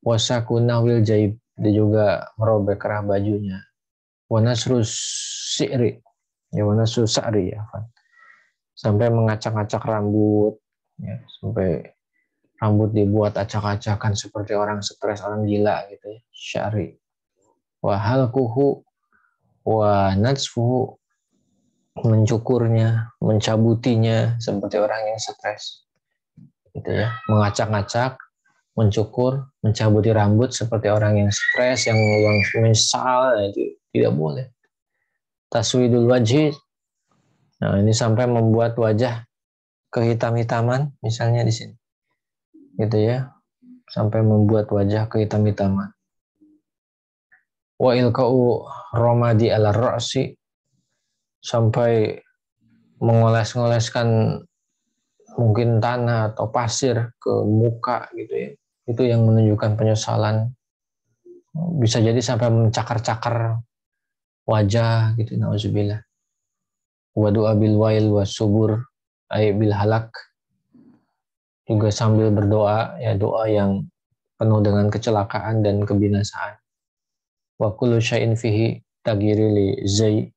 Wa sakunahwil jaib, dia juga merobek kerah bajunya. Wa nasrus si'ri, ya, wa nasrus sa'ri ya, sampai mengacak-acak rambut ya, sampai rambut dibuat acak-acakan seperti orang stres, orang gila gitu ya, syari. Wa halquhu wa natsfuhu, mencukurnya, mencabutinya seperti orang yang stres gitu ya, mengacak-acak, mencukur, mencabuti rambut seperti orang yang stres, yang menyesal, itu tidak boleh. Taswidul wajhi, nah ini sampai membuat wajah kehitam-hitaman misalnya di sini gitu ya, sampai membuat wajah kehitam-hitaman. Wa ilqa'u romadi ala ra'si, sampai mengoles-ngoleskan mungkin tanah atau pasir ke muka gitu ya. Itu yang menunjukkan penyesalan. Bisa jadi sampai mencakar-cakar wajah gitu, nauzubillah. Wa du'a bil wail was subur ay bil halak, juga sambil berdoa ya, doa yang penuh dengan kecelakaan dan kebinasaan. Wa kullu syai'in fihi tagiri li zai,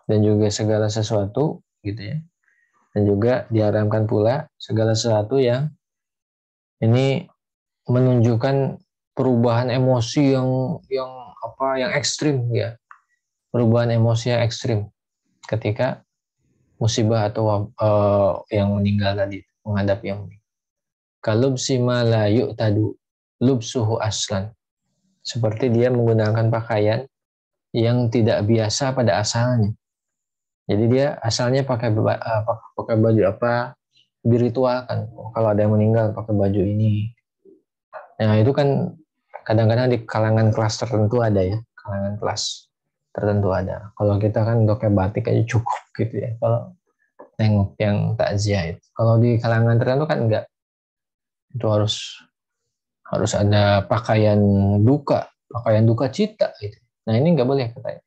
dan juga segala sesuatu gitu ya. Dan juga diharamkan pula segala sesuatu yang ini menunjukkan perubahan emosi yang ekstrim ya. Perubahan emosi yang ekstrim ketika musibah atau yang meninggal tadi, menghadapi yang meninggal. Kalubsi ma la yu'tadu lubsuhu aslan. Seperti dia menggunakan pakaian yang tidak biasa pada asalnya. Jadi dia asalnya pakai baju apa, diritualkan. Kalau ada yang meninggal pakai baju ini. Nah itu kan kadang-kadang di kalangan kelas tertentu ada ya, kalangan kelas tertentu ada. Kalau kita kan pakai batik aja cukup gitu ya. Kalau nengok yang takziah itu. Kalau di kalangan tertentu kan enggak. Itu harus ada pakaian duka cita gitu. Nah ini enggak boleh katanya.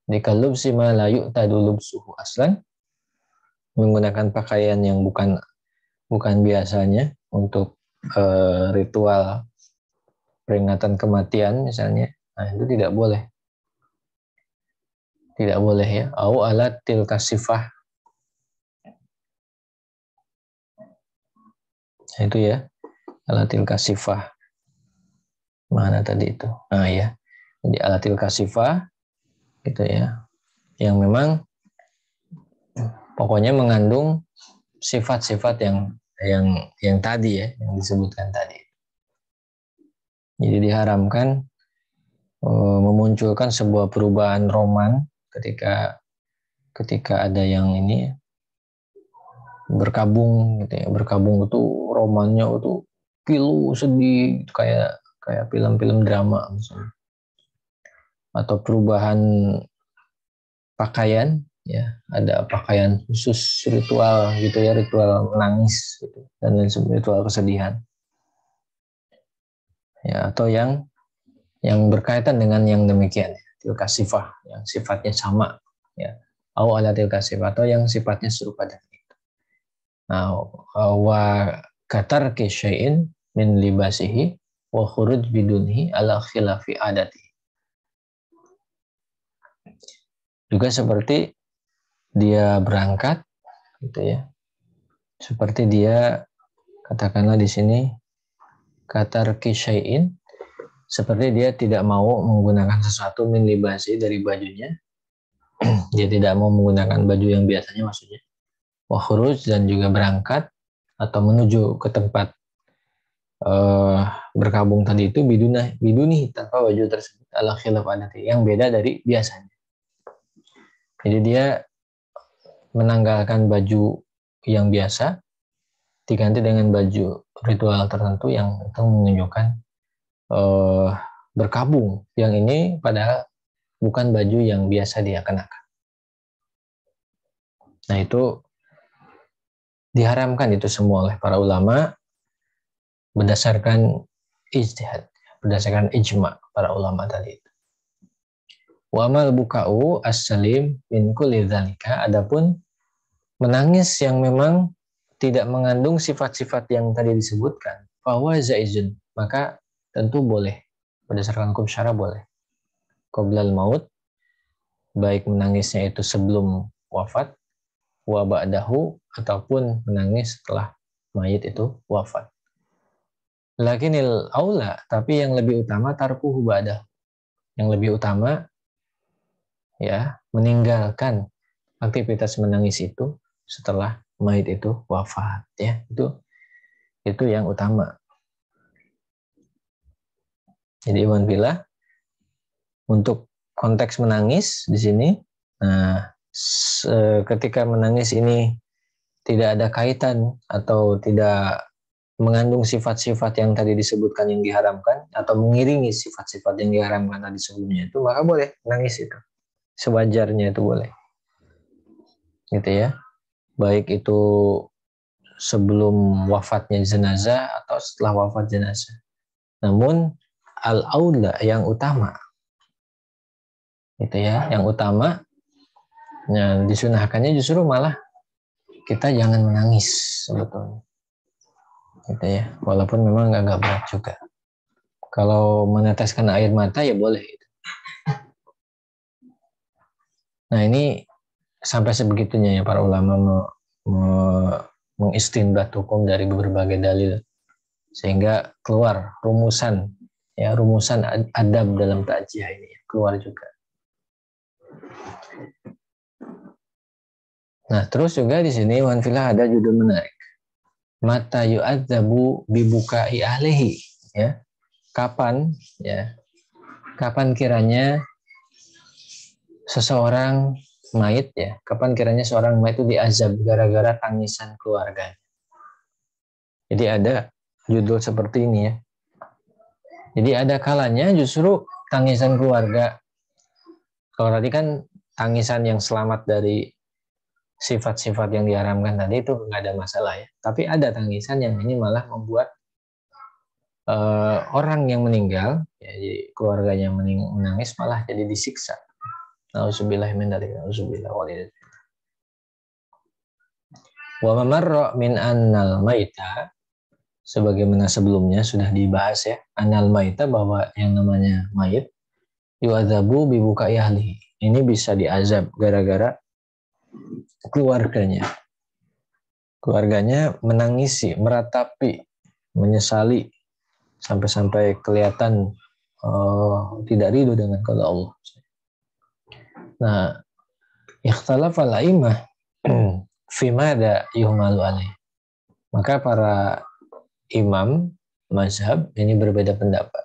Di kalubsi ma la yu'tadu lubsuhu aslan, menggunakan pakaian yang bukan biasanya untuk ritual peringatan kematian misalnya. Nah itu tidak boleh. Tidak boleh ya. Au alat tilka sifah. Nah, itu ya. Alatil kasifah. Mana tadi itu? Nah ya. Jadi alatil kasifah gitu ya. Yang memang pokoknya mengandung sifat-sifat yang tadi ya, yang disebutkan tadi. Jadi diharamkan memunculkan sebuah perubahan roman ketika ada yang ini berkabung gitu ya. Berkabung itu romannya itu pilu, sedih, kayak film-film drama misalnya. Atau perubahan pakaian ya, ada pakaian khusus ritual gitu ya, ritual menangis gitu, dan lain sebagainya, ritual kesedihan ya, atau yang berkaitan dengan yang demikian ya, tilka sifah yang sifatnya sama ya, au ala tilka sifah, atau yang sifatnya serupa dengan itu. Nah, wa katar syai'in min libasihi wa khuruj bidunhi ala khilafi adati. Juga seperti dia berangkat gitu ya, seperti dia katakanlah di sini katar syai'in, seperti dia tidak mau menggunakan sesuatu min libasi dari bajunya. Dia tidak mau menggunakan baju yang biasanya maksudnya. Wa khuruj, dan juga berangkat atau menuju ke tempat berkabung tadi itu biduni tanpa baju tersebut ala khilaf adati, yang beda dari biasanya. Jadi dia menanggalkan baju yang biasa diganti dengan baju ritual tertentu yang itu menunjukkan berkabung, yang ini padahal bukan baju yang biasa dia kenakan. Nah itu diharamkan itu semua oleh para ulama berdasarkan ijtihad, berdasarkan ijma para ulama tadi itu. Wa amal buka'u as-salim min kulli dzalika, adapun menangis yang memang tidak mengandung sifat-sifat yang tadi disebutkan, fahuwa zaizun, maka tentu boleh, berdasarkan hukum syara boleh. Qoblal maut, baik menangisnya itu sebelum wafat, wa ba'dahu, ataupun menangis setelah mayit itu wafat. Lakinil aula, tapi yang lebih utama tarkuhu ba'dahu. Yang lebih utama ya meninggalkan aktivitas menangis itu setelah mayit itu wafat ya. Itu yang utama. Jadi iwan billah, untuk konteks menangis di sini, nah ketika menangis ini tidak ada kaitan atau tidak mengandung sifat-sifat yang tadi disebutkan yang diharamkan, atau mengiringi sifat-sifat yang diharamkan tadi sebelumnya itu, maka boleh menangis itu. Sewajarnya itu boleh. Gitu ya. Baik itu sebelum wafatnya jenazah atau setelah wafat jenazah. Namun al-aula yang utama, gitu ya, yang utama, yang disunahkannya justru malah kita jangan menangis sebetulnya, gitu ya. Walaupun memang agak berat juga. Kalau meneteskan air mata ya boleh. Nah ini sampai sebegitunya ya para ulama mengistinbat hukum dari berbagai dalil sehingga keluar rumusan adab dalam takjiah ini keluar juga. Nah terus juga di sini wanfilah ada judul menarik, mata yu'adzabu bibukai ahlihi, ya. Kapan kiranya seseorang mayit, ya, kapan kiranya seorang mayit itu diazab gara-gara tangisan keluarganya. Jadi ada judul seperti ini ya. Jadi ada kalanya justru tangisan keluarga, kalau tadi kan tangisan yang selamat dari sifat-sifat yang diharamkan tadi itu nggak ada masalah ya. Tapi ada tangisan yang ini malah membuat orang yang meninggal, ya, jadi keluarganya menangis malah jadi disiksa. Nauzubillah min dzalik, nauzubillah walidayah. Wa mamarra min annal maita, sebagaimana sebelumnya sudah dibahas ya, annal maita, bahwa yang namanya mayit yu'adzabu bi bukai ahlihi, ini bisa diazab gara-gara keluarganya menangisi, meratapi, menyesali sampai-sampai kelihatan tidak ridho dengan qada Allah. Nah, ikhtalafal a'immah fi madza yuhmalu alaih. Maka para imam mazhab ini berbeda pendapat.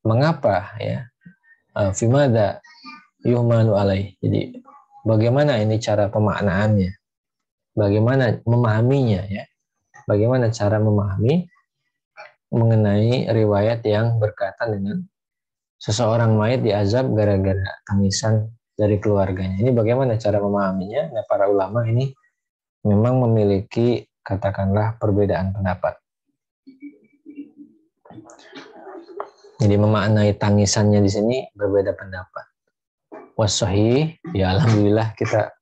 Mengapa ya? Fi madza yuhmalu alaih. Jadi bagaimana ini cara pemaknaannya? Bagaimana memahaminya ya? Bagaimana cara memahami mengenai riwayat yang berkaitan dengan seseorang mayit diazab gara-gara tangisan dari keluarganya. Ini bagaimana cara memahaminya? Nah, para ulama ini memang memiliki katakanlah perbedaan pendapat. Jadi memaknai tangisannya di sini berbeda pendapat. Wassahih, ya alhamdulillah kita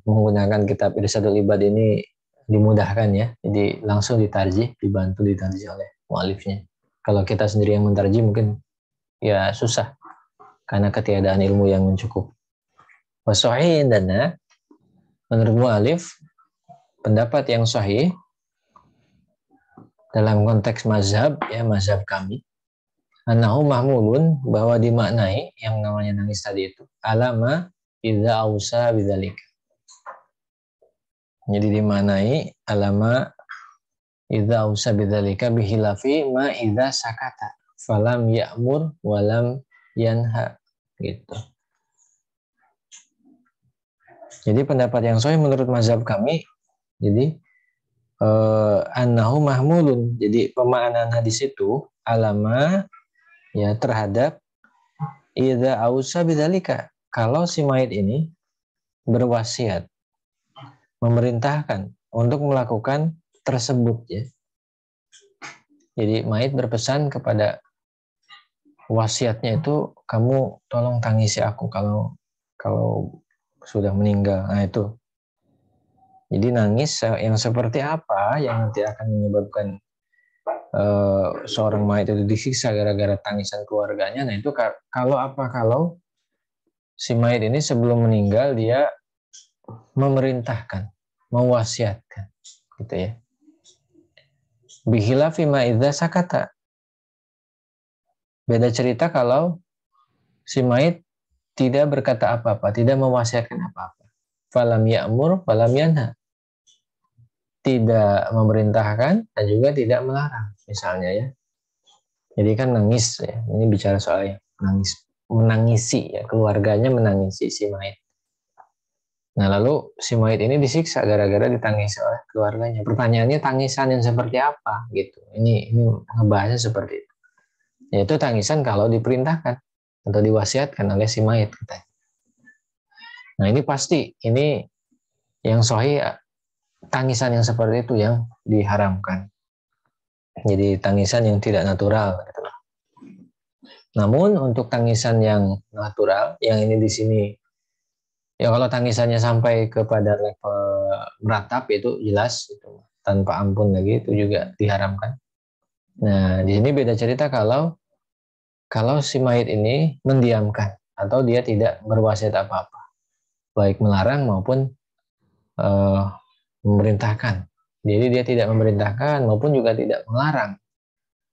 menggunakan kitab Irsyadul Ibad ini dimudahkan ya. Jadi langsung dibantu ditarjih oleh mu'alifnya. Kalau kita sendiri yang mentarjih mungkin ya susah karena ketiadaan ilmu yang mencukup. Wassahih indana, menurut mu'alif, pendapat yang sahih dalam konteks mazhab, ya mazhab kami, annahu mahmulun, bahwa dimaknai yang namanya nangis tadi itu alama idza ausa bidzalika. Jadi dimaknai alama idza ausa bidzalika bihilafi ma idza sakata falam ya'mur walam yanha, gitu. Jadi pendapat yang sahih menurut mazhab kami, jadi annahu mahmulun, jadi pemaknaan hadis itu alama ya terhadap idza ausa bidzalika, kalau si mayit ini berwasiat, memerintahkan untuk melakukan tersebut ya. Jadi mayit berpesan kepada wasiatnya itu, kamu tolong tangisi aku kalau sudah meninggal. Nah itu. Jadi nangis yang seperti apa yang nanti akan menyebabkan seorang mayit itu disiksa gara-gara tangisan keluarganya. Nah itu kalau si mayit ini sebelum meninggal dia memerintahkan, mewasiatkan, gitu ya. Bihilafi ma idza sakata. Beda cerita kalau si mayit tidak berkata apa-apa, tidak mewasiatkan apa-apa. Falam ya'mur, falam yanha. Tidak memerintahkan dan juga tidak melarang, misalnya ya. Jadi kan nangis ya. Ini bicara soal yang menangisi ya, keluarganya menangisi si mayit. Nah lalu si mayit ini disiksa gara-gara ditangisi oleh keluarganya. Pertanyaannya tangisan yang seperti apa gitu. Ini ngebahasnya seperti itu. Yaitu tangisan kalau diperintahkan atau diwasiatkan oleh si mayit. Nah ini pasti, ini yang sahih tangisan yang seperti itu yang diharamkan. Jadi tangisan yang tidak natural. Gitu. Namun untuk tangisan yang natural, yang ini di sini, ya kalau tangisannya sampai kepada level meratap itu jelas, itu tanpa ampun lagi itu juga diharamkan. Nah di sini beda cerita kalau si mayit ini mendiamkan atau dia tidak berwasiat apa-apa, baik melarang maupun memerintahkan. Jadi dia tidak memerintahkan maupun juga tidak melarang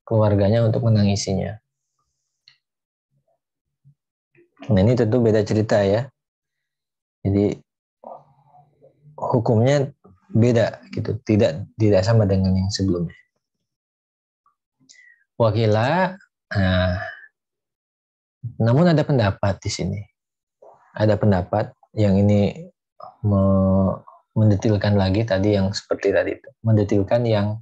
keluarganya untuk menangisinya. Nah ini tentu beda cerita ya. Jadi hukumnya beda gitu, tidak sama dengan yang sebelumnya. Wakila, nah, namun ada pendapat di sini. Ada pendapat yang ini mendetilkan lagi tadi yang seperti tadi itu, mendetilkan yang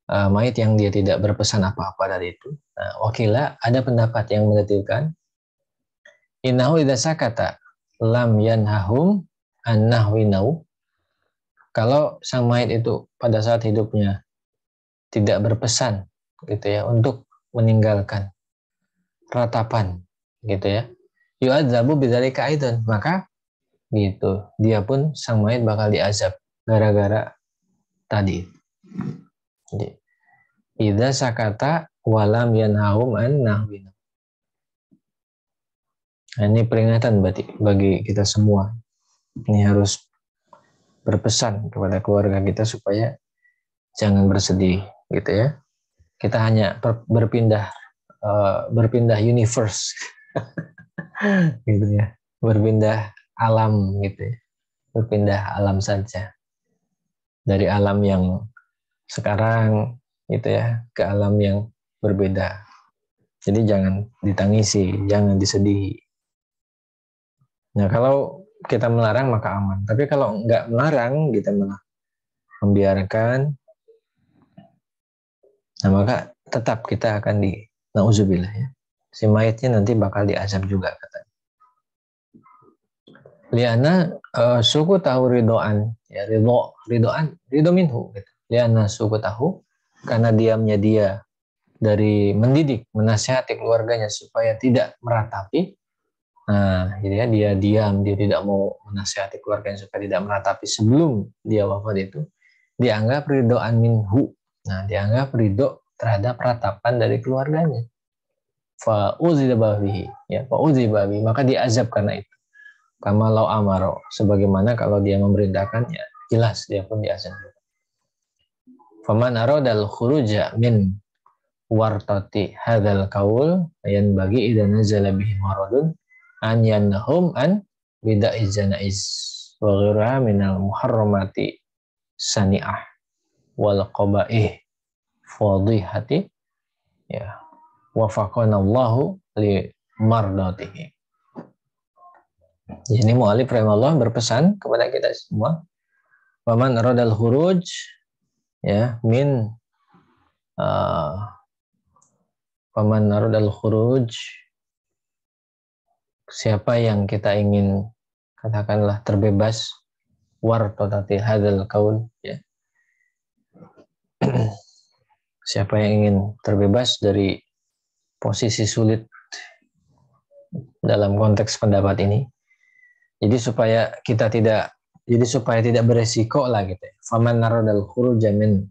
mayit yang dia tidak berpesan apa-apa tadi itu. Nah, wakila ada pendapat yang mendetilkan innahu idza sakata lam yanhahum an nahwinau. Kalau sang mayit itu pada saat hidupnya tidak berpesan gitu ya untuk meninggalkan ratapan gitu ya, yu'adzabu bidzalika aidan, maka gitu dia pun sang mayit bakal diazab gara-gara tadi. Jadi idza sakata walam yanhahum an nahwinau. Nah, ini peringatan bagi kita semua. Ini harus berpesan kepada keluarga kita supaya jangan bersedih gitu ya. Kita hanya berpindah universe gitu ya. Berpindah alam gitu ya. Berpindah alam saja. Dari alam yang sekarang gitu ya ke alam yang berbeda. Jadi jangan ditangisi, jangan disedihi. Nah, kalau kita melarang maka aman. Tapi kalau nggak melarang, kita malah membiarkan, nah maka tetap kita akan nauzubillah ya. Si mayatnya nanti bakal diazab juga katanya. Liana suku tahu ridoan, ya ridho minhu. Gitu. Liana suku tahu karena diamnya dia dari mendidik, menasihati keluarganya supaya tidak meratapi. Nah, jadi ya dia diam, dia tidak mau menasihati keluarganya supaya tidak meratapi sebelum dia wafat itu, dianggap ridhoan minhu. Nah, dianggap ridho terhadap ratapan dari keluarganya. Fa'udzibabihi, ya, fa'udzibabihi, maka diazab karena itu. Kama lau amaro, sebagaimana kalau dia memerintahkannya, jelas dia pun diazab. Faman aradal khuruja min wartati hadzal qaul yan bagi idza nazala bihi maradun an yanhum an bida'iz janaiz wa ghiraha minal muharramati sani'ah wal qabaih fadihati ya wafaqanallahu li mardatihi. Jadi mu'alif rahimahullah berpesan kepada kita semua, waman aradal khuruj ya min waman aradal khuruj, siapa yang kita ingin katakanlah terbebas wartati hadzal qaul ya. Siapa yang ingin terbebas dari posisi sulit dalam konteks pendapat ini. Jadi supaya tidak beresiko lah gitu ya. Faman naradal khuruja min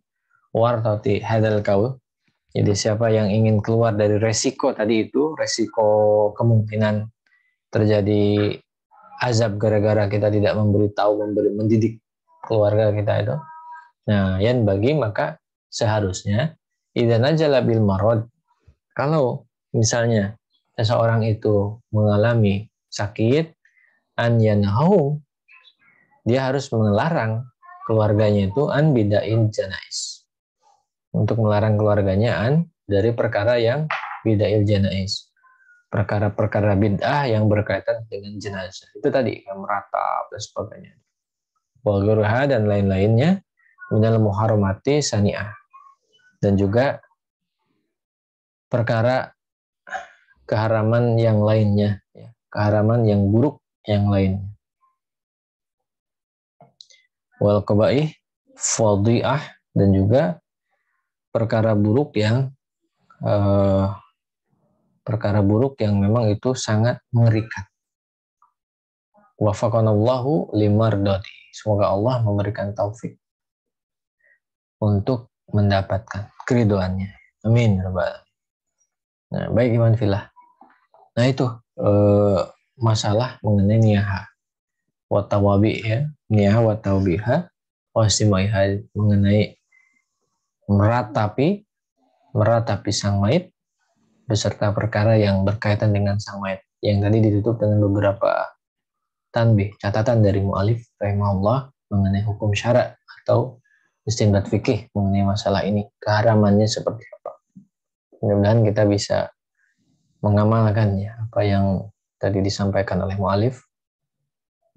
wartati hadzal qaul. Jadi siapa yang ingin keluar dari resiko tadi itu, resiko kemungkinan terjadi azab gara-gara kita tidak mendidik keluarga kita itu. Nah, yang bagi maka seharusnya idza najala bil marad, kalau misalnya seseorang itu mengalami sakit, an yanhau, dia harus melarang keluarganya itu an bidain janais, untuk melarang keluarganya dari perkara yang bidail janais, perkara-perkara bid'ah yang berkaitan dengan jenazah. Itu tadi yang meratap dan sebagainya. Wa ghurha dan lain-lainnya minal muharramati sani'ah, dan juga perkara keharaman yang lainnya ya, keharaman yang buruk yang lainnya. Wal qabaih fadhi'ah, dan juga perkara buruk yang memang itu sangat mengerikan. Wafaqanallahu limardati. Semoga Allah memberikan taufik untuk mendapatkan keriduannya. Amin. Nah, baik iman fillah. Nah itu masalah mengenai niyaha watawabi, ya, niyaha watawabiha wasimaiha, mengenai meratapi sang mayit beserta perkara yang berkaitan dengan sang mayit, yang tadi ditutup dengan beberapa tanbih, catatan dari mu'alif rahimahullah mengenai hukum syara atau istinbat fikih mengenai masalah ini, keharamannya seperti apa. Mudah-mudahan kita bisa mengamalkannya apa yang tadi disampaikan oleh mu'alif,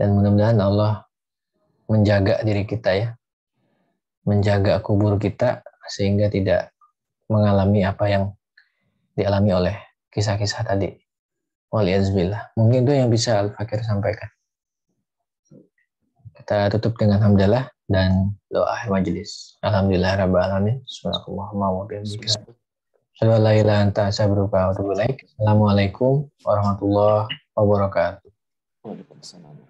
dan mudah-mudahan Allah menjaga diri kita, ya, menjaga kubur kita sehingga tidak mengalami apa yang dialami oleh kisah-kisah tadi. Waliyazbillah. Mungkin itu yang bisa Al-Fakir sampaikan. Kita tutup dengan hamdalah dan doa majelis. Alhamdulillah rabbil alamin. Subhanallahumma wa bihamdika. Assalamualaikum warahmatullahi wabarakatuh. Waalaikumsalam.